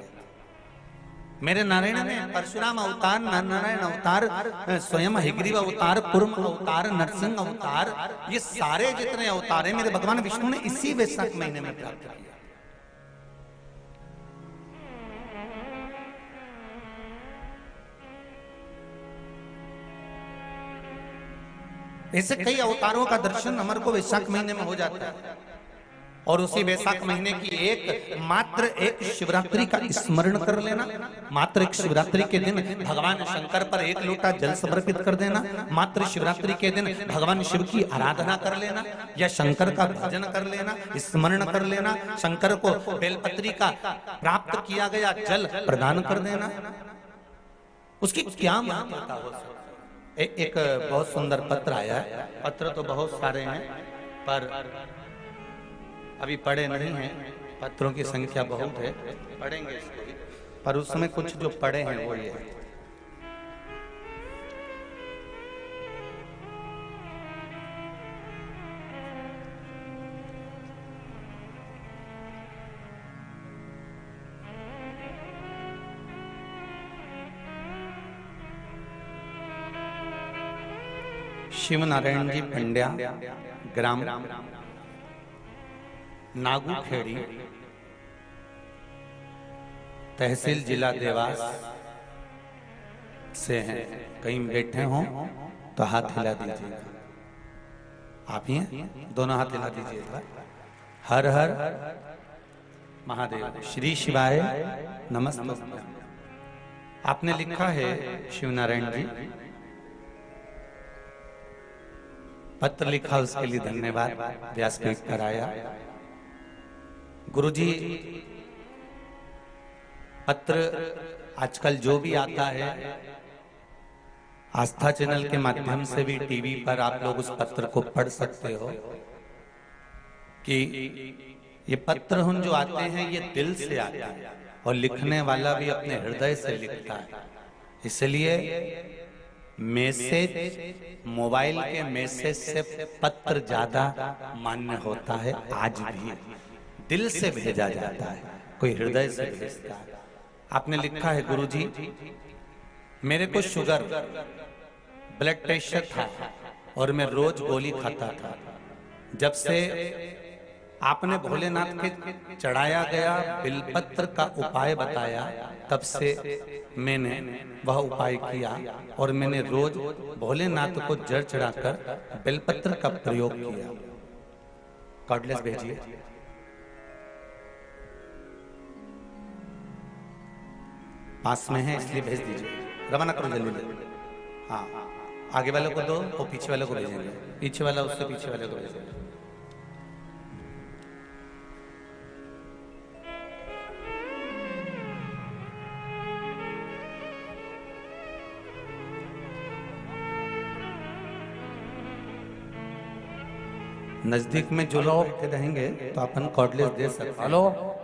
मेरे नारायण ने परशुराम अवतार, नारायण अवतार, स्वयं हयग्रीव अवतार, कुर्म अवतार, नरसिंह अवतार, ये सारे जितने अवतार हैं मेरे भगवान विष्णु ने इसी बैसाख महीने में प्राप्त किया। ऐसे कई अवतारों का दर्शन हमारे को वैशाख महीने में हो जाता है। और उसी वैशाख महीने की मात्र एक शिवरात्रि का स्मरण कर लेना, मात्र एक शिवरात्रि के दिन भगवान शंकर पर एक लोटा जल समर्पित कर देना, मात्र शिवरात्रि के दिन भगवान शिव की आराधना कर लेना या शंकर का भजन कर लेना, स्मरण कर लेना, शंकर को बेलपत्री का प्राप्त किया गया जल प्रदान कर देना, उसकी क्या महत्वता हो सकती। एक बहुत सुंदर पत्र आया है। पत्र तो बहुत सारे हैं पर अभी पढ़े नहीं हैं, पत्रों की संख्या बहुत है, पढ़ेंगे इसको भी, पर उसमें कुछ जो पढ़े हैं वो ये है। शिव नारायण जी पंड्या, ग्राम नागूखेड़ी, तहसील जिला देवास से हैं। कहीं बैठे हों तो हाथ हिला दीजिएगा। आप ही हैं, दोनों हाथ हिला दीजिएगा। हर हर महादेव, श्री शिवाय नमस्ते। आपने लिखा है शिव नारायण जी, पत्र लिखा उसके लिए धन्यवाद, व्यासपीठ कराया। गुरुजी, पत्र आजकल जो भी आता है आस्था चैनल के माध्यम से भी टीवी पर आप लोग उस पत्र को पढ़ सकते हो कि ये पत्र हम जो आते हैं ये दिल से आते हैं और लिखने वाला भी अपने हृदय से लिखता है। इसलिए मैसेज, मोबाइल के मैसेज से पत्र ज्यादा मान्य होता है। आज भी दिल से भेजा जाता है, कोई हृदय से भेजता है। आपने लिखा है, गुरुजी मेरे को शुगर, ब्लड प्रेशर था और मैं रोज गोली खाता था। जब से आपने भोलेनाथ के चढ़ाया गया बिलपत्र का उपाय बताया, तब से मैंने वह उपाय किया और मैंने रोज भोलेनाथ को जड़ चढ़ाकर बिलपत्र का प्रयोग किया। कॉर्डलेस भेजिए। पास में है इसलिए भेज दीजिए, रवाना करो जल्दी। हाँ, आगे वाले को दो और पीछे वाले को भेजेंगे, पीछे वाला उससे पीछे वाले को भेजेंगे। नजदीक में जो लोग बैठे रहेंगे तो अपन कॉर्डलेस दे सकते हैं। हेलो,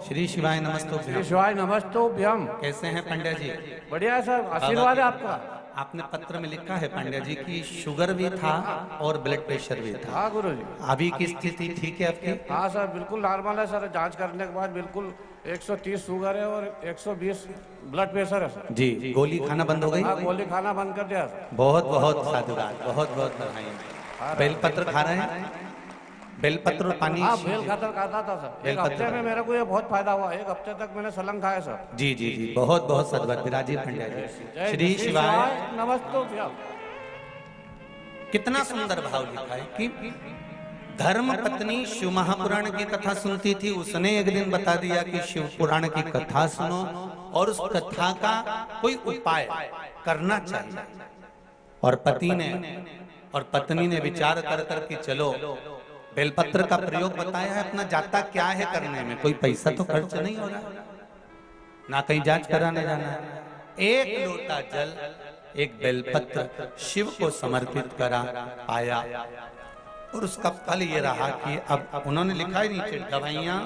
श्री शिवाय नमस्तुभ्यम। श्री शिवाय नमस्तुभ्यम। कैसे हैं पंड्या जी? बढ़िया है सर, आशीर्वाद है आपका। आपने पत्र में लिखा है पंड्या जी की शुगर भी था और ब्लड प्रेशर भी था। हाँ गुरु जी। अभी की स्थिति ठीक है आपकी? हाँ सर, बिल्कुल नॉर्मल है सर। जांच करने के बाद बिल्कुल 130 शुगर है और 120 ब्लड प्रेशर है सर। जी, गोली खाना बंद हो गई? हाँ, गोली खाना बंद कर दिया सर। बहुत बहुत साधुवाद, बहुत बहुत बधाई। बेलपत्र खा रहे हैं? बेलपत्र और पानी? हाँ, बेलपत्र खाता था सर। एक हफ्ते में मेरे को ये बहुत फायदा हुआ। एक हफ्ते तक मैंने सलंग खाया सर। जी जी जी, बहुत बहुत साधुवाद। विराजी पंड्या जी। श्री शिवाय नमस्तुभ्यम। कितना सुंदर भाव लिखा है कि धर्म पत्नी शिव महापुराण की कथा सुनती थी। उसने एक दिन बता दिया कि शिव पुराण की कथा सुनो और उस कथा का कोई उपाय करना चाहिए। और पति ने और पत्नी ने विचार कर कर के चलो बेलपत्र का प्रयोग बताया है। अपना जाता क्या है करने में, कोई पैसा तो खर्च नहीं हो रहा, ना कहीं जांच कराने जाना है। एक लोटा जल, एक बेलपत्र शिव को समर्पित करा, पाया और उसका फल ये रहा कि अब उन्होंने लिखा है नीचे, दवाइयां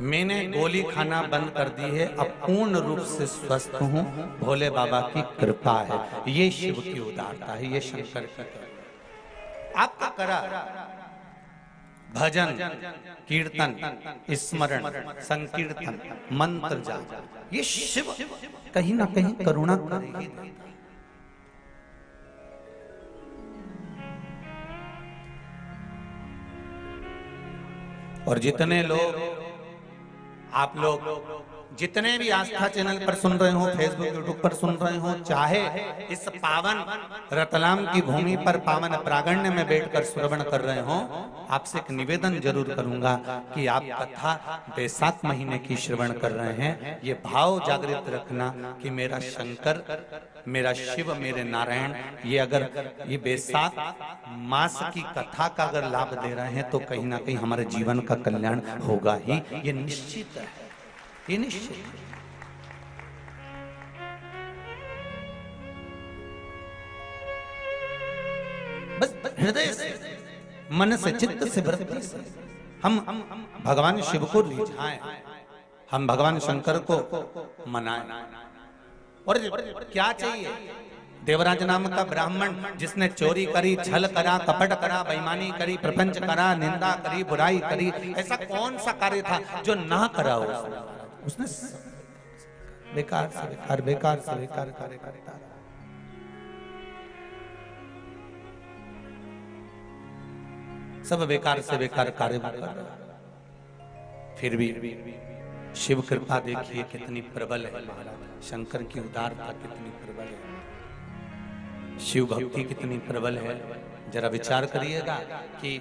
मैंने गोली खाना बंद कर दी है, अब पूर्ण रूप से स्वस्थ हूं, भोले बाबा की कृपा है। ये शिव की उदारता है, ये शंकर की। आपका करा भजन, कीर्तन, स्मरण, संकीर्तन, मंत्र जाप, ये शिव कहीं ना कहीं करुणा करेगी। और जितने लोग, आप लोग जितने भी आस्था चैनल पर सुन रहे हो, फेसबुक यूट्यूब पर सुन रहे हो, चाहे इस पावन रतलाम की भूमि पर पावन प्रांगण्य में बैठकर श्रवण कर रहे हो, आपसे एक निवेदन जरूर करूंगा कि आप कथा बैसाख महीने की श्रवण कर रहे हैं, ये भाव जागृत रखना कि मेरा शंकर, मेरा शिव, मेरे नारायण, ये अगर ये बैसाख मास की कथा का अगर लाभ दे रहे हैं तो कहीं ना कहीं हमारे जीवन का कल्याण होगा ही, ये निश्चित है, ये निश्चित है। बस हृदय से, मन से, चित्त से, वृत्ति से हम भगवान शिव को रिझाएं, हम भगवान शंकर को मनाएं। और क्या चाहिए? देवराज नाम का ब्राह्मण जिसने चोरी करी, छल करा, कपट करा, बेईमानी करी, प्रपंच करा, निंदा करी, बुराई करी, ऐसा कौन सा कार्य था जो ना करा उसने? बेकार से बेकार, बेकार से बेकार कार्य करता रहा। सब बेकार से बेकार कार्य कर रहा। फिर भी शिव कृपा देखिए कितनी प्रबल है महाराज, शंकर की उदारता कितनी प्रबल है, शिव भक्ति कितनी प्रबल है। जरा विचार करिएगा कि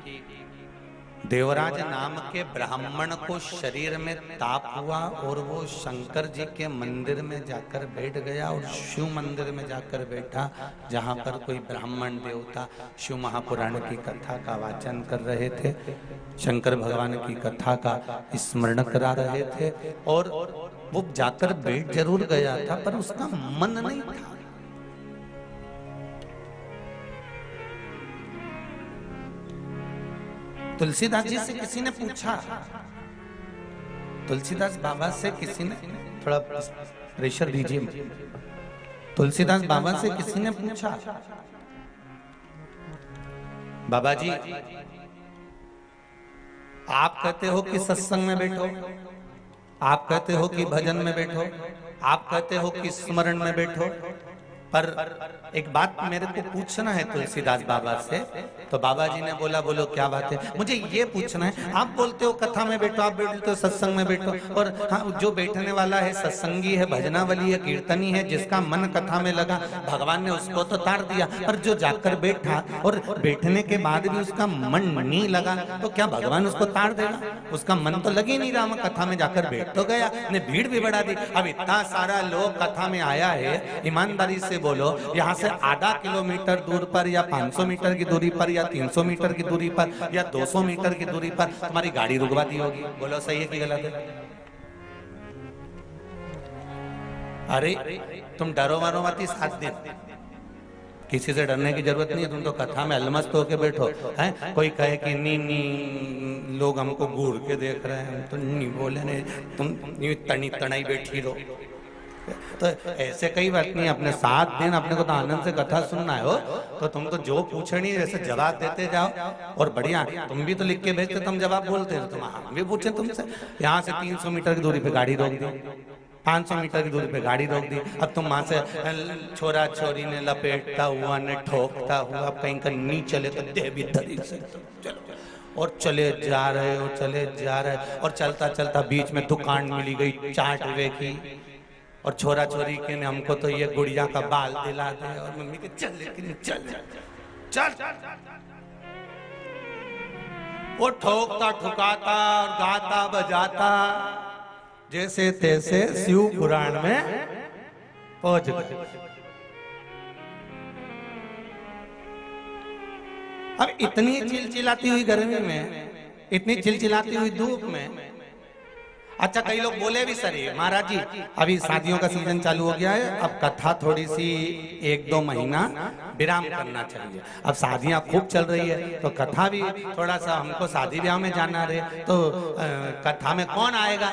देवराज नाम के ब्राह्मण को शरीर में ताप हुआ और वो शंकर जी के मंदिर में जाकर बैठ गया और शिव मंदिर में जाकर बैठा, जहाँ पर कोई ब्राह्मण देवता शिव महापुराण की कथा का वाचन कर रहे थे, शंकर भगवान की कथा का स्मरण करा रहे थे। और वो जाकर बैठ जरूर गया था पर उसका मन नहीं था। तुलसीदास जी से किसी ने पूछा, तुलसीदास बाबा से किसी ने, थोड़ा प्रेशर दीजिए, तुलसीदास बाबा से किसी ने पूछा, बाबा जी आप कहते हो कि सत्संग में बैठो, आप कहते हो कि भजन में बैठो, आप कहते हो कि स्मरण में बैठो, पर एक बात मेरे को पूछना है तुलसीदास बाबा से। तो बाबा जी ने बोला, बोलो क्या बात है? मुझे ये पूछना है, आप बोलते हो कथा में बैठो, आप बोलते हो सत्संग में बैठो, और हाँ, जो बैठने वाला है सत्संगी है, भजनावली है, कीर्तनी है, जिसका मन कथा में लगा, भगवान ने उसको तो तार दिया। पर जो जाकर बैठा और बैठने के बाद भी उसका मन नहीं लगा, तो क्या भगवान उसको तार देगा? उसका मन तो लग ही नहीं रहा, कथा में जाकर बैठ तो गया, ने भीड़ भी बढ़ा दी। अब इतना सारा लोग कथा में आया है, ईमानदारी से बोलो, यहाँ से आधा किलोमीटर दूर पर या 500 मीटर की दूरी पर या 300 मीटर की दूरी पर या 200 मीटर की दूरी पर तुम्हारी गाड़ी रुकवा दी होगी, बोलो सही है कि गलत है? अरे तुम डरो मरो मत, 7 दिन किसी से डरने की जरूरत नहीं है, तुम तो कथा में अलमस्त होके बैठो। हैं कोई कहे कि नी नी लोग हमको घूर के देख रहे हैं, तो नहीं बोले नहीं, तुम तनी तनाई बैठी रहो। तो ऐसे कई बात नहीं, अपने 7 दिन अपने को तो आनंद से कथा सुनना है हो, तो तुम तो जो पूछनी है वैसे जवाब देते जाओ। और बढ़िया, तुम भी तो लिख के भेजते, तुम जवाब बोलते हो, तुम हम भी पूछे तुमसे। यहाँ से 300 मीटर की दूरी पे गाड़ी रोक दी, 500 मीटर की दूरी पे गाड़ी रोक दी, अब तुम वहां से छोरा छोरी ने लपेटता हुआ ने ठोकता हुआ, अब कहीं का नहीं चले तो दे भी धरी से चलो, और चले जा रहे हो, चले जा रहे, और चलता चलता बीच में दुकान मिली गई चाट वे की, और छोरा छोरी के ने हमको तो ये गुड़िया का बाल दिला दे, और मम्मी के चल लेकिन चल चल, वो ठोकता ठुकाता और गाता बजाता जैसे तैसे शिव पुराण में पहुंच गए। अब इतनी चिलचिलाती हुई गर्मी में, इतनी चिलचिलाती हुई धूप में, अच्छा कई लोग बोले भी सर महाराज जी अभी शादियों का सीजन चालू हो गया है, अब कथा थोड़ी सी 1-2 महीना विराम करना चाहिए। अब शादियां खूब चल रही है तो कथा भी थोड़ा सा, हमको शादी ब्याह में जाना रहे तो कथा में कौन आएगा?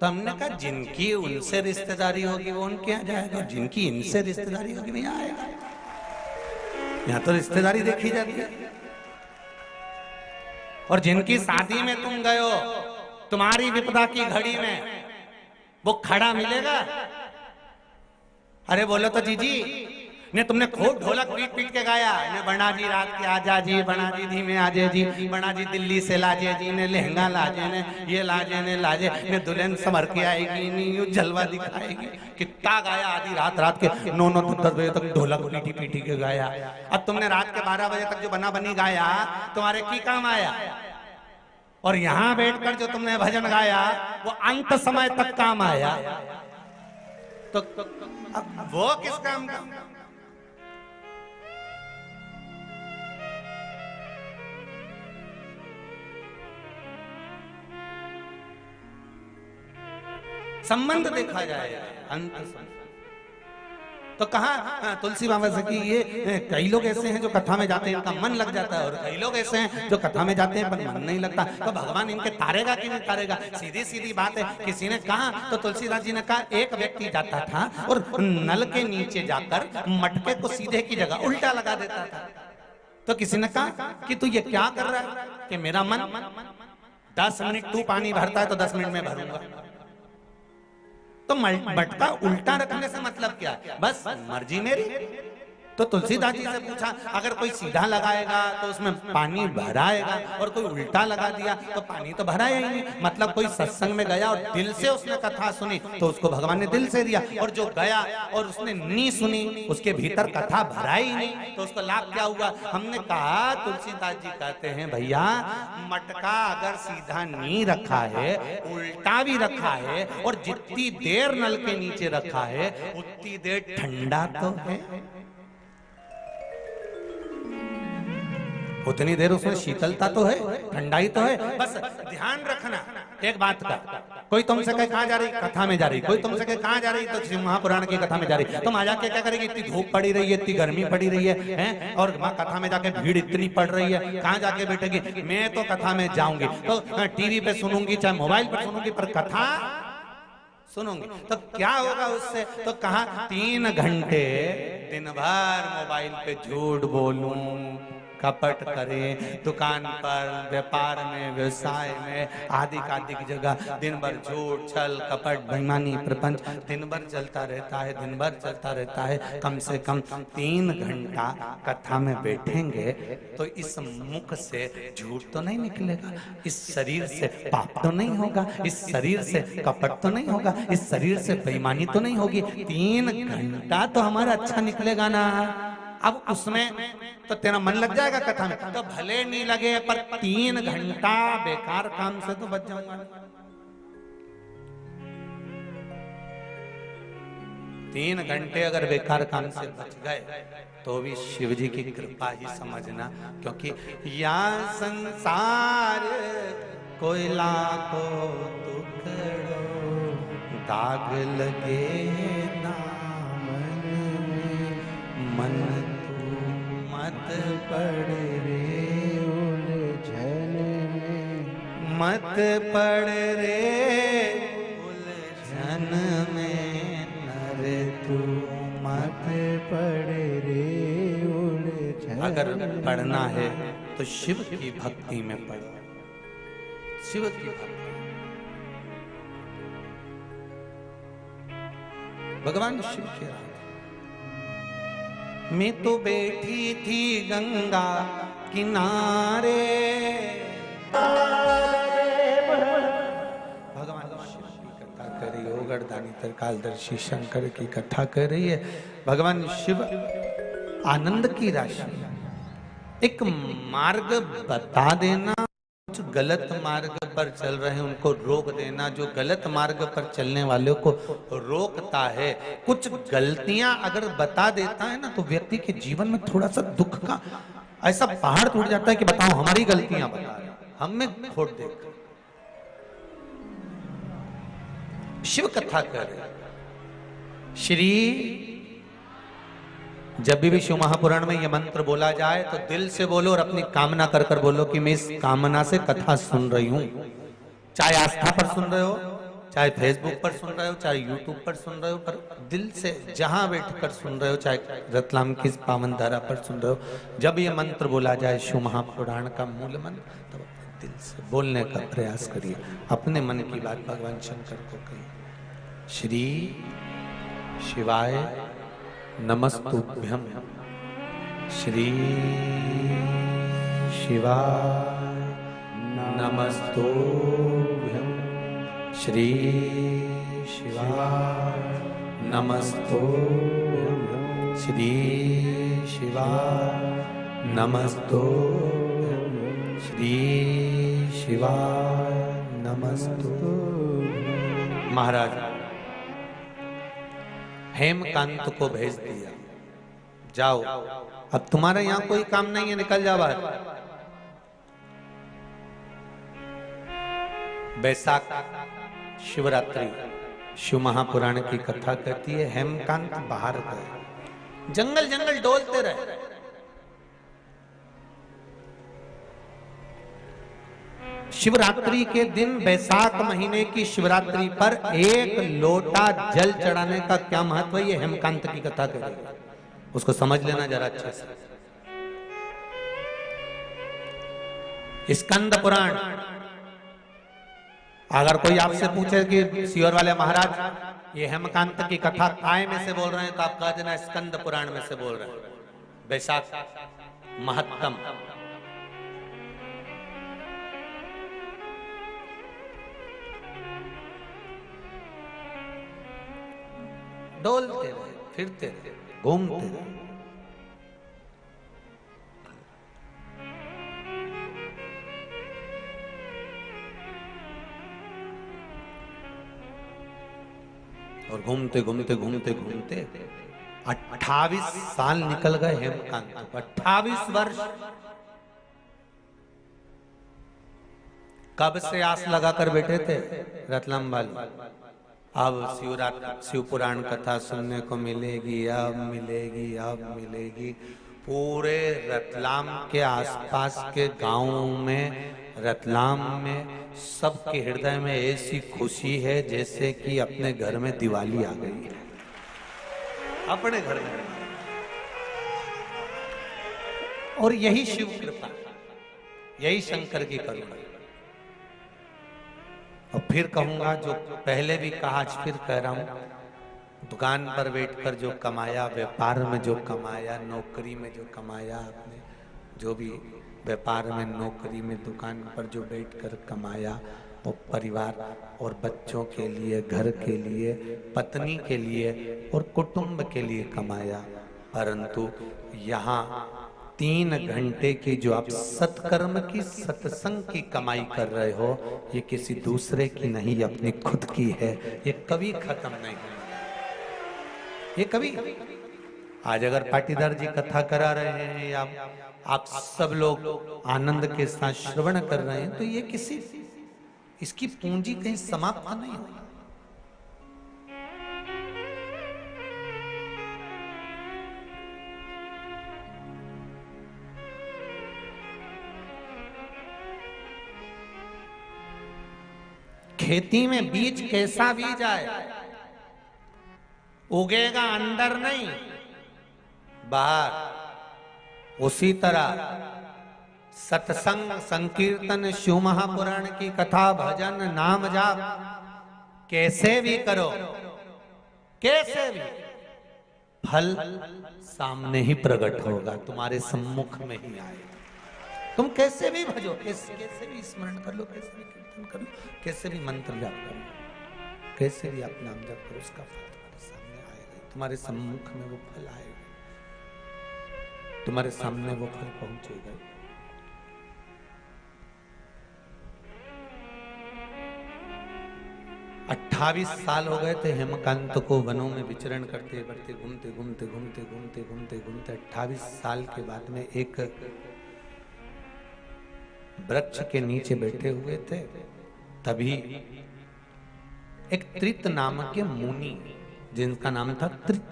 तो हमने कहा जिनकी उनसे रिश्तेदारी होगी वो उनके यहाँ जाएगा, जिनकी इनसे रिश्तेदारी होगी वो यहाँ आएगा। यहाँ तो रिश्तेदारी देखी जाती है। और जिनकी शादी में तुम गए हो, तुम्हारी विपदा की घड़ी में वो खड़ा मिलेगा? अरे बोलो तो जीजी ने, तुमने खूब ढोलक पीट पीट के गाया ने, बना जी रात के आजा जी, बना जी धीमे आजे जी, बना जी दिल्ली से लाजे जी ने, लहंगा लाजे ने, ये लाजे ने लाजे ने, दुल्हन संवर के आएगी नहीं जलवा दिखाएगी। कितना गाया, आधी रात रात के 9-10 बजे तक ढोलक पीटी पीटी के गाया। अब तुमने रात के 12 बजे तक जो बना बनी गाया तुम्हारे की काम आया? और यहां बैठकर जो तुमने भजन गाया वो अंत समय तक काम आया, तो अब वो किस काम का? संबंध देखा जाए अंत समय। तो कहा तुलसी बाबा से कि ये कई लोग ऐसे हैं जो कथा में जाते हैं इनका मन लग जाता है, और कई लोग ऐसे हैं जो कथा में जाते हैं पर मन नहीं लगता, तो भगवान इनके तारेगा कि नहीं तारेगा? सीधी सीधी बात है। किसी ने कहा तो तुलसीदास जी ने कहा, एक व्यक्ति जाता था और नल के नीचे जाकर मटके को सीधे की जगह उल्टा लगा देता था। तो किसी ने कहा कि तू ये क्या कर रहा है? कि मेरा मन 10 मिनट तू पानी भरता है तो 10 मिनट में भरूंगा। तो मटका उल्टा रखने से मतलब क्या? बस मर्जी मेरी, तो तुलसीदास जी से पूछा, अगर कोई सीधा लगाएगा तो उसमें पानी भराएगा, और कोई उल्टा लगा दिया तो पानी तो भराया ही नहीं। मतलब कोई सत्संग में गया और दिल से उसने कथा सुनी तो उसको भगवान ने दिल से दिया, और जो गया और उसने नहीं सुनी, उसके भीतर कथा भरा ही नहीं, तो उसको लाभ क्या हुआ? हमने कहा, तुलसीदास जी कहते हैं, भैया मटका अगर सीधा नहीं रखा है, उल्टा भी रखा है, और जितनी देर नल के नीचे रखा है उतनी देर ठंडा तो है, उतनी देर उसमें शीतलता तो है, ठंडाई तो है। बस ध्यान रखना एक बात का, कोई तुमसे कहे कहां जा रही, कथा में जा रही, कोई तुमसे कहे कहां जा रही, तो श्री महापुराण की कथा में जा रही, तुम आ जाके क्या करेगी? इतनी धूप पड़ी रही है, इतनी गर्मी पड़ी रही है, और मां कथा में जाके भीड़ इतनी पड़ रही है, कहां जाके बैठेगी? मैं तो कथा में जाऊंगी, तो टीवी पे सुनूंगी, चाहे मोबाइल पर सुनूंगी, पर कथा सुनूंगी। तो क्या होगा उससे? तो कहा 3 घंटे दिन भर मोबाइल पे झूठ बोलूं, कपट करें, दुकान पर, व्यापार में, व्यवसाय में, आदि आदि की जगह दिन भर झूठ, छल, कपट, बेईमानी, प्रपंच दिन भर चलता रहता है, दिन भर चलता रहता है। कम से कम 3 घंटा कथा में बैठेंगे तो इस मुख से झूठ तो नहीं निकलेगा, इस शरीर से पाप तो नहीं होगा, इस शरीर से कपट तो नहीं होगा, इस शरीर से बेईमानी तो नहीं होगी। 3 घंटा तो हमारा अच्छा निकलेगा ना। अब उसमें तो तेरा मन लग जाएगा कथा में, तो भले नहीं लगे, पर 3 घंटा बेकार काम से तो बच जाऊंगा। 3 घंटे अगर बेकार काम से बच गए तो भी शिव जी की कृपा ही समझना, क्योंकि या संसार कोई लाखो टुकड़ो, दाग लगे दामन में, मन मत पड़ रे उलझन में, मत पड़ रे उलझन में, नर तू मत पड़ रे उलझन। अगर पढ़ना है तो शिव की भक्ति में पढ़ो, शिव की भक्ति। भगवान शिव के रात मैं तो बैठी थी गंगा किनारे, भगवान शिव की कथा कर रही है, गर्दानी त्रिकालदर्शी शंकर की कथा कर रही है। भगवान शिव आनंद की राशि, एक मार्ग बता देना, जो गलत मार्ग पर चल रहे हैं उनको रोक देना, जो गलत मार्ग पर चलने वालों को रोकता है। कुछ गलतियां अगर बता देता है ना, तो व्यक्ति के जीवन में थोड़ा सा दुख का ऐसा पहाड़ टूट जाता है कि बताओ हमारी गलतियां बता रहे, हम में खोट देख। शिव कथा कर श्री, जब भी शिव महापुराण में यह मंत्र बोला जाए तो दिल से बोलो और अपनी कामना कर कर बोलो कि मैं इस कामना से कथा सुन रही हूं। चाहे आस्था पर सुन रहे हो, चाहे फेसबुक पर सुन रहे हो, चाहे यूट्यूब पर सुन रहे हो, पर दिल से जहां बैठकर सुन रहे हो, चाहे रतलाम की पावन धारा पर सुन रहे हो, जब ये मंत्र बोला जाए शिव महापुराण का मूल मंत्र, तो अपने दिल से बोलने का प्रयास करिए, अपने मन की बात भगवान शंकर को कहिए। श्री शिवाय नमस्तुभ्यं, श्री शिवाय नमस्तुभ्यं, श्री शिवाय नमस्तुभ्यं, श्री शिवाय नमस्तुभ्यं, श्री शिवाय नमस्तुभ्यं। महाराज हेमकांत को भेज दिया, जाओ अब तुम्हारे यहां कोई काम नहीं है, निकल जाओ बाहर। बैसाख शिवरात्रि शिव महापुराण की कथा कहती है, हेमकांत बाहर गए, जंगल जंगल डोलते रहे। शिवरात्रि के दिन, बैसाख महीने की शिवरात्रि पर 1 लोटा जल चढ़ाने का क्या महत्व है, ये हेमकांत की कथा कर रही है, उसको समझ लेना जरा अच्छे से। स्कंद पुराण, अगर कोई आपसे पूछे कि सीहोर वाले महाराज ये हेमकांत की कथा काय में से बोल रहे हैं, तो आप कह देना स्कंद पुराण में से बोल रहे हैं। वैशाख महत्तम। डोलते रहे, फिरते रहे, घूमते रहे। और घूमते घूमते घूमते घूमते 28 साल निकल गए हेमकांत को। 28 वर्ष कब से आस लगाकर बैठे थे रतलाम वाले, अब शिव पुराण कथा सुनने को मिलेगी, अब मिलेगी, अब मिलेगी। पूरे रतलाम के आसपास के गांवों में, रतलाम में सबके हृदय में ऐसी खुशी है जैसे कि अपने घर में दिवाली आ गई है। अपने घर में। और यही शिव कृपा, यही शंकर की करुणा। और फिर कहूंगा, जो पहले भी कहा आज फिर कह रहा हूं, दुकान पर बैठकर जो कमाया, व्यापार में जो कमाया, नौकरी में जो कमाया, आपने जो भी व्यापार में, नौकरी में, दुकान पर जो बैठकर कमाया, वो परिवार और बच्चों के लिए, घर के लिए, पत्नी के लिए और कुटुंब के लिए कमाया। परंतु यहाँ 3 घंटे की जो आप सत्कर्म की, सत्संग की कमाई कर रहे हो, ये किसी दूसरे की नहीं, अपनी खुद की है। ये कभी खत्म नहीं होगा, ये कभी। आज अगर पाटीदार जी कथा करा रहे हैं या आप सब लोग आनंद के साथ श्रवण कर रहे हैं, तो ये किसी, इसकी पूंजी कहीं समाप्त नहीं हुई। खेती में बीज कैसा भी जाए, उगेगा अंदर नहीं बाहर। उसी तरह सत्संग, संकीर्तन, शिव महापुराण की कथा, भजन, नाम जाप कैसे भी करो, कैसे भी, फल सामने ही प्रकट होगा, तुम्हारे सम्मुख में ही आएगा। तुम कैसे भी भजो, कैसे भी स्मरण कर लो, कैसे भी कीर्तन कर लो, कैसे भी मंत्र जाप कर लो, कैसे भी आप नाम जाप करो, उसका फल तुम्हारे सामने आएगा। तुम्हारे सम्मुख में वो फल आएगा, तुम्हारे सामने वो फल पहुंचेगा। 28 साल हो गए थे हेमकांत को वनों में विचरण करते करते, घूमते घूमते घूमते घूमते घूमते घूमते 28 साल के बाद में एक वृक्ष के नीचे बैठे हुए थे। तभी एक त्रित नाम के मुनि, जिनका नाम था त्रित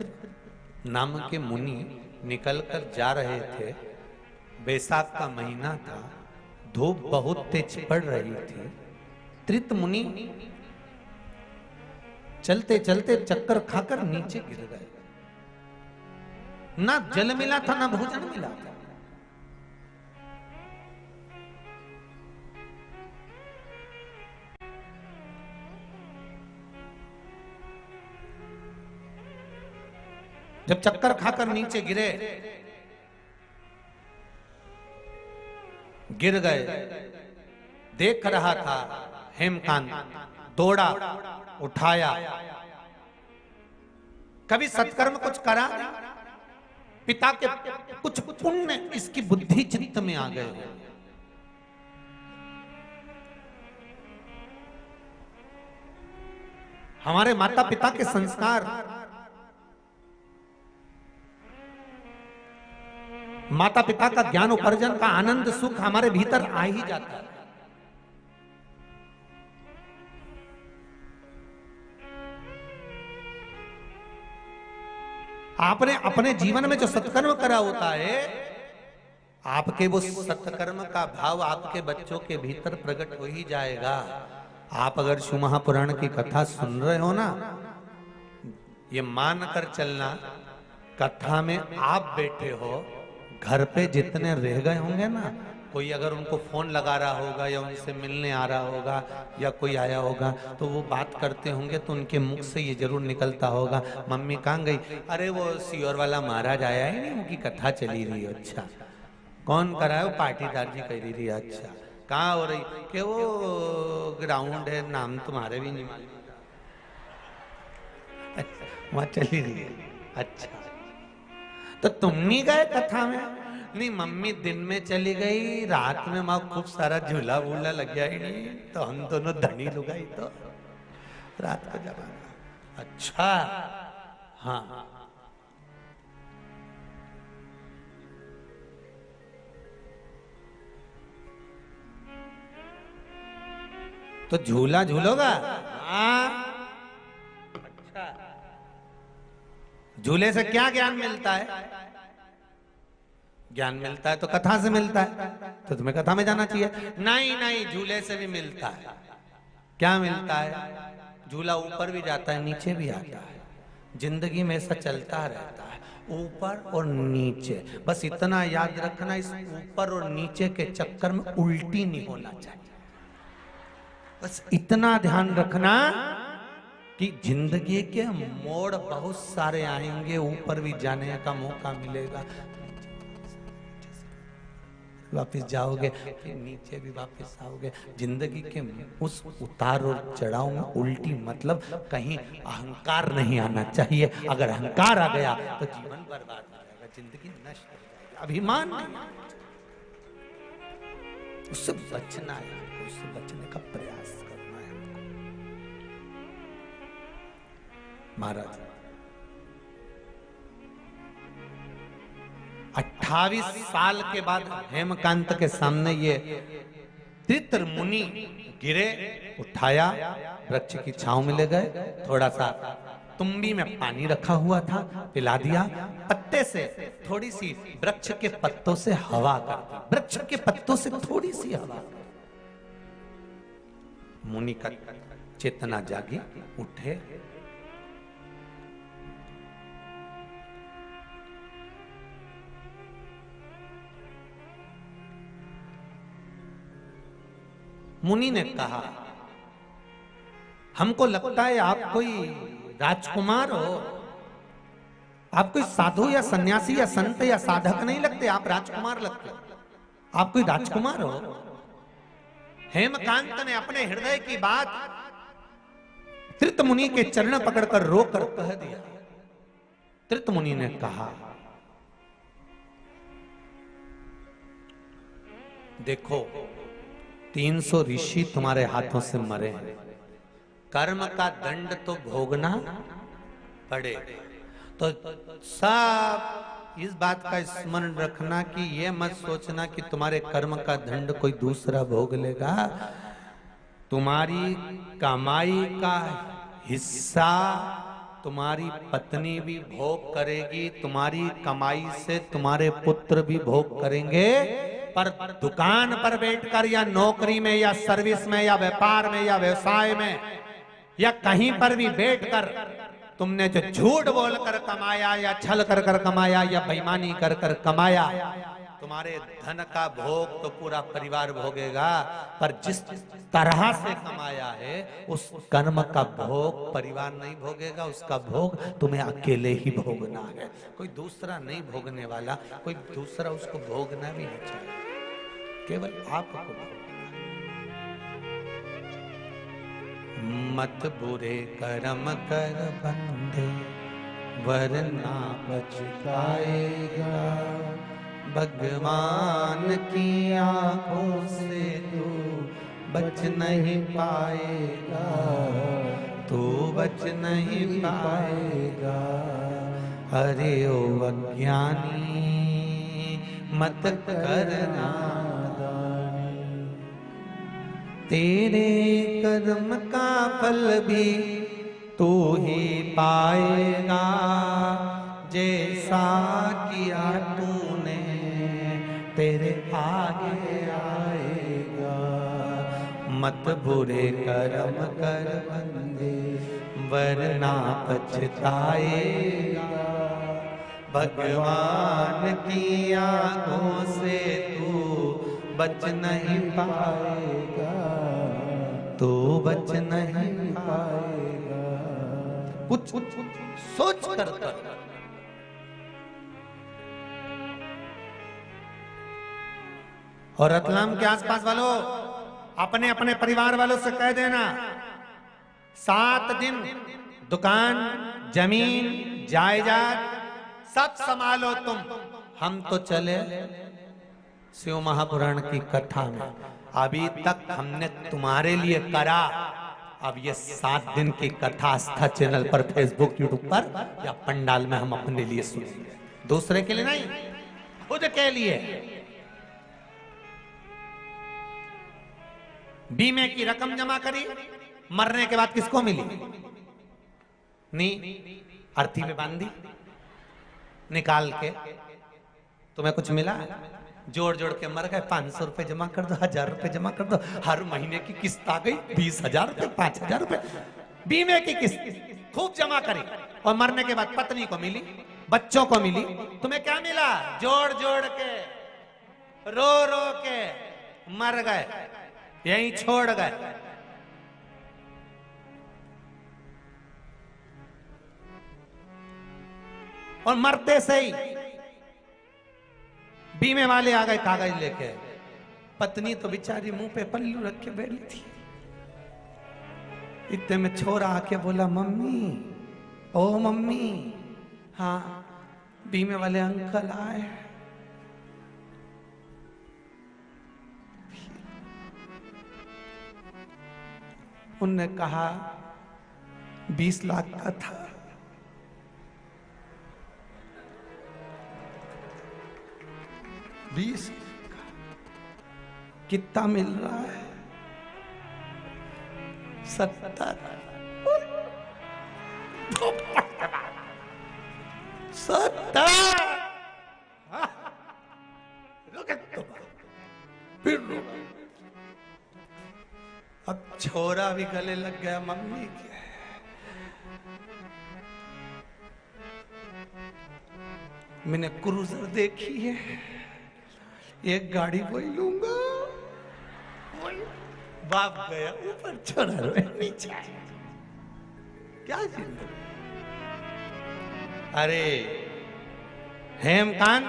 नाम के मुनि, निकलकर जा रहे थे। बैसाख का महीना था, धूप बहुत तेज पड़ रही थी। त्रित मुनि चलते चलते चक्कर खाकर नीचे गिर गए। ना जल मिला था, ना भोजन मिला था। जब चक्कर खाकर नीचे गिर गए, देख रहा था हेमकांत, दौड़ा, उठाया। कभी सत्कर्म कुछ करा, पिता के कुछ पुण्य इसकी बुद्धि चित्त में आ गए। हमारे माता पिता के संस्कार, माता पिता का ज्ञान उपार्जन का आनंद सुख हमारे भीतर आ ही जाता है। आपने अपने जीवन में जो सत्कर्म करा होता है, आपके वो सत्कर्म का भाव आपके बच्चों के भीतर प्रकट हो ही जाएगा। आप अगर शिव महापुराण की कथा सुन रहे हो ना, ये मान कर चलना, कथा में आप बैठे हो, घर पे जितने रह गए होंगे ना, कोई अगर उनको फोन लगा रहा होगा या उनसे मिलने आ रहा होगा या कोई आया होगा तो वो बात करते होंगे तो उनके मुख से ये जरूर निकलता होगा, मम्मी कहाँ गई? अरे वो सीहोर वाला महाराज आया ही नहीं, उनकी कथा चली रही है। अच्छा, कौन कराया? वो पाटीदार जी कह रही। अच्छा, कहाँ हो रही? कि वो ग्राउंड है, नाम तुम्हारे भी नहीं मालूम, वहां चली रही है। अच्छा, तो तुम नहीं गए कथा में? नहीं मम्मी दिन में चली गई, रात में वहां खूब सारा झूला वूला लग गया ही नहीं, तो हम दोनों धनी लुगाई तो रात को जब। अच्छा, हाँ, तो झूला झूलोगा? हाँ। अच्छा, झूले से क्या ज्ञान मिलता है? ज्ञान मिलता है तो कथा से मिलता है, तो तुम्हें कथा में जाना चाहिए। नहीं नहीं, झूले से भी मिलता है। क्या मिलता है? झूला ऊपर भी जाता है, नीचे भी आता है। जिंदगी में ऐसा चलता रहता है, ऊपर और नीचे। बस इतना याद रखना, इस ऊपर और नीचे के चक्कर में उल्टी नहीं होना चाहिए। बस इतना ध्यान रखना कि जिंदगी के मोड़ बहुत सारे आएंगे, ऊपर भी जाने का मौका मिलेगा, वापस जाओगे, फिर नीचे भी वापस आओगे। जिंदगी के उस उतार और चढ़ाव में उल्टी मतलब कहीं अहंकार नहीं आना चाहिए। अगर अहंकार आ गया तो जीवन बर्बाद हो जाएगा, जिंदगी नष्ट हो जाएगी, अभिमान नहीं आना चाहिए। उससे बचना है, उससे बचने का प्रयास करना है। महाराज 28 साल के बाद हेमकांत के सामने ये तीतर मुनि गिरे, उठाया, वृक्ष की छांव में ले गए, थोड़ा सा तुम्बी में पानी रखा हुआ था, पिला दिया, पत्ते से थोड़ी सी वृक्ष के पत्तों से हवा कर दी, वृक्ष के पत्तों से थोड़ी सी हवा। मुनि का चेतना जागी, उठे, मुनि ने कहा, हमको लगता है आप कोई राजकुमार हो, आप कोई साधु या सन्यासी या संत या साधक नहीं लगते, आप राजकुमार लगते, आप कोई राजकुमार हो। हेमकांत ने अपने हृदय की बात त्रित मुनि के चरण पकड़कर रोकर कह दिया। त्रित मुनि ने कहा, देखो 300 ऋषि तुम्हारे हाथों से मरे हैं, कर्म का दंड तो भोगना पड़े। तो सब इस बात का स्मरण रखना कि ये मत सोचना कि तुम्हारे कर्म का दंड कोई दूसरा भोग लेगा। तुम्हारी कमाई का हिस्सा तुम्हारी पत्नी भी भोग करेगी, तुम्हारी कमाई से तुम्हारे पुत्र भी भोग करेंगे, पर दुकान पर बैठकर या नौकरी में या सर्विस में या व्यापार में या व्यवसाय में या कहीं पर भी बैठकर तुमने जो झूठ बोलकर कमाया या छल कर कर कमाया या बेईमानी कर कर कमाया, तुम्हारे धन का भोग तो पूरा परिवार भोगेगा, पर जिस तरह से कमाया है उस कर्म का भोग परिवार नहीं भोगेगा, उसका भोग तुम्हें अकेले ही भोगना है। कोई दूसरा नहीं भोगने वाला, कोई दूसरा उसको भोगना भी नहीं चाहिए, केवल आपको भोगना। मत बुरे कर्म कर बंधे, वरना पछताएगा, भगवान की आंखों से तू बच नहीं पाएगा, तू बच नहीं पाएगा। अरे ओ अज्ञानी मत करना दानी, तेरे कर्म का फल भी तू ही पाएगा, जैसा किया तूने तेरे आगे आएगा। मत बुरे कर्म कर बंदे, वरना पछताएगा, भगवान की आंखों से तू बच नहीं पाएगा, तू बच नहीं पाएगा। कुछ सोच कर और रतलाम के आसपास वालों अपने अपने परिवार वालों से कह देना 7 दिन दुकान, जमीन, जायदाद सब संभालो तुम, हम तो चले शिव महापुराण की कथा में। अभी तक हमने तुम्हारे लिए करा, अब ये 7 दिन की कथा आस्था चैनल पर, फेसबुक, यूट्यूब पर या पंडाल में हम अपने लिए सुनेंगे, दूसरे के लिए नहीं, खुद के लिए। बीमे की रकम जमा करी, मरने के बाद किसको मिली? नहीं, अर्थी में बांधी, निकाल के तुम्हें कुछ मिला? जोड़ जोड़ के मर गए, 500 रुपए जमा कर दो, 1000 रुपए जमा कर दो, हर महीने की किस्त आ गई 20,000 रुपए, 5,000 रुपए, बीमे की किस्त खूब जमा करी और मरने के बाद पत्नी को मिली, बच्चों को मिली, तुम्हें क्या मिला? जोड़ जोड़ के, रो रो के मर गए, यहीं छोड़ गए। और मरते से ही बीमे वाले आ गए कागज लेके, पत्नी तो बेचारी मुंह पे पल्लू रख के बैठी थी। इतने में छोरा आके बोला, मम्मी, ओ मम्मी, हाँ बीमे वाले अंकल आए। उनने कहा 20 लाख का था, कितना मिल रहा है? 70। 70। फिर अब छोरा भी गले लग गया, मम्मी क्या है? मैंने क्रूजर देखी है, एक गाड़ी वही लूंगा। बाप गया ऊपर, छोड़ा रोए नीचे। क्या जिंदगी! अरे हेमकांत,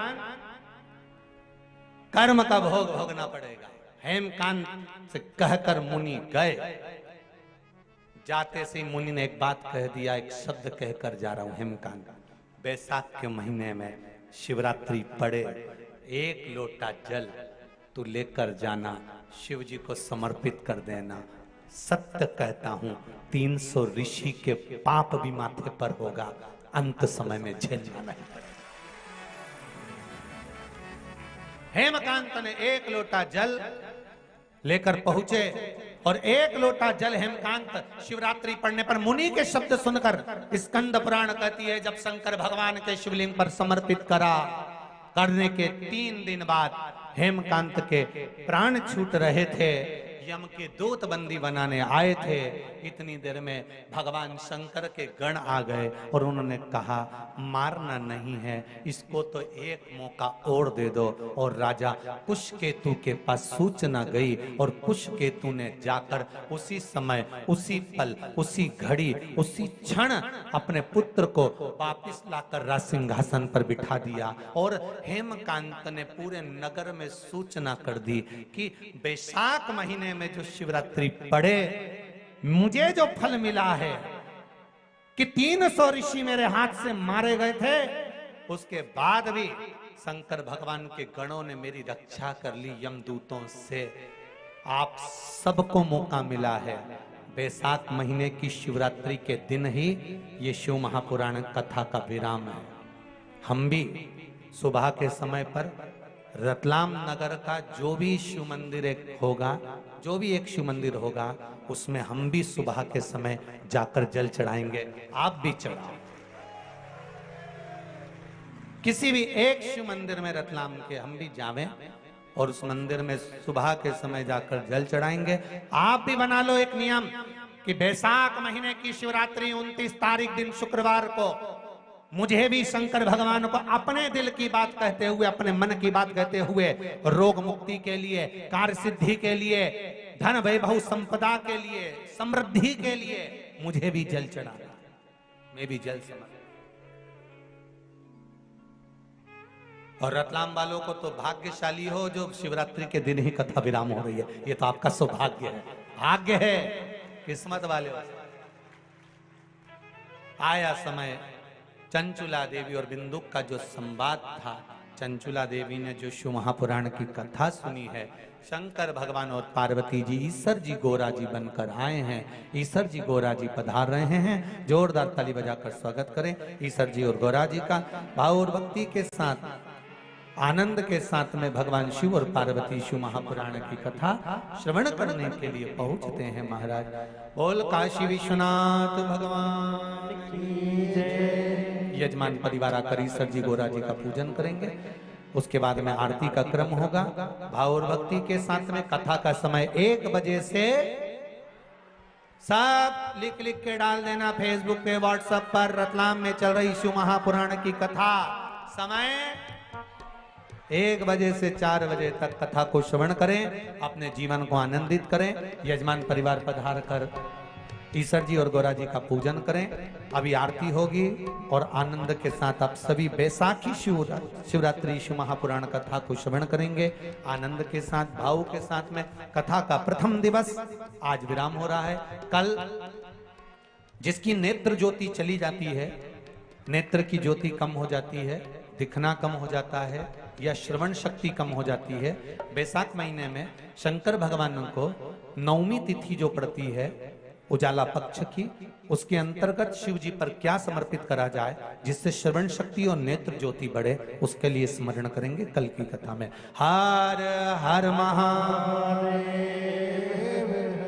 कर्म का भोग भोगना पड़ेगा। हेमकांत से कहकर मुनि गए, जाते से मुनि ने एक बात कह दिया, एक शब्द कहकर जा रहा हूं, हेमकांत, बैसाख के महीने में शिवरात्रि पड़े, 1 लोटा जल तू लेकर जाना, शिव जी को समर्पित कर देना। सत्य कहता हूं, 300 ऋषि के पाप भी माथे पर होगा, अंत समय में झेलना नहीं पड़ेगा। हेमकांत ने 1 लोटा जल लेकर पहुंचे और 1 लोटा जल हेमकांत शिवरात्रि पढ़ने पर, मुनि के शब्द सुनकर स्कंद पुराण कहती है, जब शंकर भगवान के शिवलिंग पर समर्पित करा, करने के 3 दिन बाद हेमकांत के प्राण छूट रहे थे। यम के दूत बंदी बनाने आए थे, इतनी देर में भगवान शंकर के गण आ गए और उन्होंने कहा, मारना नहीं है इसको, तो एक मौका और दे दो। और राजा कुशकेतु के पास सूचना गई और कुशकेतु ने जाकर उसी समय, उसी पल, उसी घड़ी, उसी क्षण अपने पुत्र को वापिस लाकर राज सिंहासन पर बिठा दिया। और हेमकांत ने पूरे नगर में सूचना कर दी कि बैसाख महीने में जो शिवरात्रि पड़े, मुझे जो फल मिला है कि 300 ऋषि मेरे हाथ से मारे गए थे, उसके बाद भी शंकर भगवान के गणों ने मेरी रक्षा कर ली यमदूतों से। आप सबको मौका मिला है, बैसाख महीने की शिवरात्रि के दिन ही ये शिव महापुराण कथा का विराम है। हम भी सुबह के समय पर रतलाम नगर का जो भी शिव मंदिर होगा, जो भी एक शिव मंदिर होगा, उसमें हम भी सुबह के समय जाकर जल चढ़ाएंगे। आप भी चढ़ाओ, किसी भी एक शिव मंदिर में रतलाम के हम भी जावें और उस मंदिर में सुबह के समय जाकर जल चढ़ाएंगे। आप भी बना लो एक नियम कि बैसाख महीने की शिवरात्रि 29 तारीख दिन शुक्रवार को मुझे भी शंकर भगवान को अपने दिल की बात कहते हुए, अपने मन की बात कहते हुए, रोग मुक्ति के लिए, कार्य सिद्धि के लिए, धन वैभव संपदा के लिए, समृद्धि के लिए मुझे भी जल चढ़ाना, मैं भी जल समर्पित। और रतलाम वालों को तो भाग्यशाली हो जो शिवरात्रि के दिन ही कथा विराम हो रही है, ये तो आपका सौभाग्य है, भाग्य है, किस्मत वाले। आया समय, चंचुला देवी और बिंदुक का जो संवाद था, चंचुला देवी ने जो शिव महापुराण की कथा सुनी है, शंकर भगवान और पार्वती जी ईश्वर जी गोरा जी बनकर आए हैं, ईश्वर जी गोरा जी पधार रहे हैं। जोरदार ताली बजाकर स्वागत करें ईश्वर जी और गोरा जी का। भाव और भक्ति के साथ, आनंद के साथ में भगवान शिव और पार्वती शिव महापुराण की कथा श्रवण करने के लिए पहुंचते हैं। महाराज बोल काशी विश्वनाथ भगवान की जय। यजमान परिवार आकर ईश्वर जी गोरा जी का पूजन करेंगे, उसके बाद में आरती का क्रम होगा। भाव और भक्ति के साथ में कथा का समय 1 बजे से, सब लिख लिख के डाल देना फेसबुक पे, व्हाट्सएप पर। रतलाम में चल रही शिव महापुराण की कथा, समय 1 बजे से 4 बजे तक कथा को श्रवण करें, अपने जीवन को आनंदित करें। यजमान परिवार पधार कर ईश्वर जी और गोरा जी का पूजन करें। अभी आरती होगी और आनंद के साथ आप सभी बैसाखी शिवरात्रि शिव महापुराण कथा को श्रवण करेंगे आनंद के साथ, भाव के साथ में। कथा का प्रथम दिवस आज विराम हो रहा है। कल जिसकी नेत्र ज्योति चली जाती है, नेत्र की ज्योति कम हो जाती है, दिखना कम हो जाता है या श्रवण शक्ति कम हो जाती है, बैसाख महीने में शंकर भगवान को 9वीं तिथि जो पड़ती है उजाला पक्ष की, उसके अंतर्गत शिव जी पर क्या समर्पित करा जाए जिससे श्रवण शक्ति और नेत्र ज्योति बढ़े, उसके लिए स्मरण करेंगे कल की कथा में। हर हर महादेव,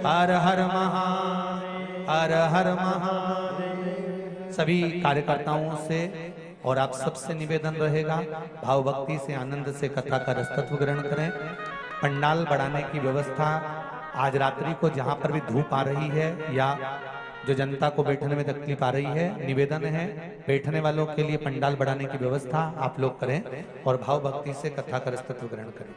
हर हर महादेव, हर हर महादेव। सभी कार्यकर्ताओं से और आप सबसे निवेदन रहेगा, भाव भक्ति से, आनंद से कथा का रसतत्व ग्रहण करें। पंडाल बढ़ाने की व्यवस्था आज रात्रि को जहां पर भी धूप आ रही है या जो जनता को बैठने में तकलीफ आ रही है, निवेदन है बैठने वालों के लिए पंडाल बढ़ाने की व्यवस्था आप लोग करें और भाव भक्ति से कथा का रसतत्व ग्रहण करें।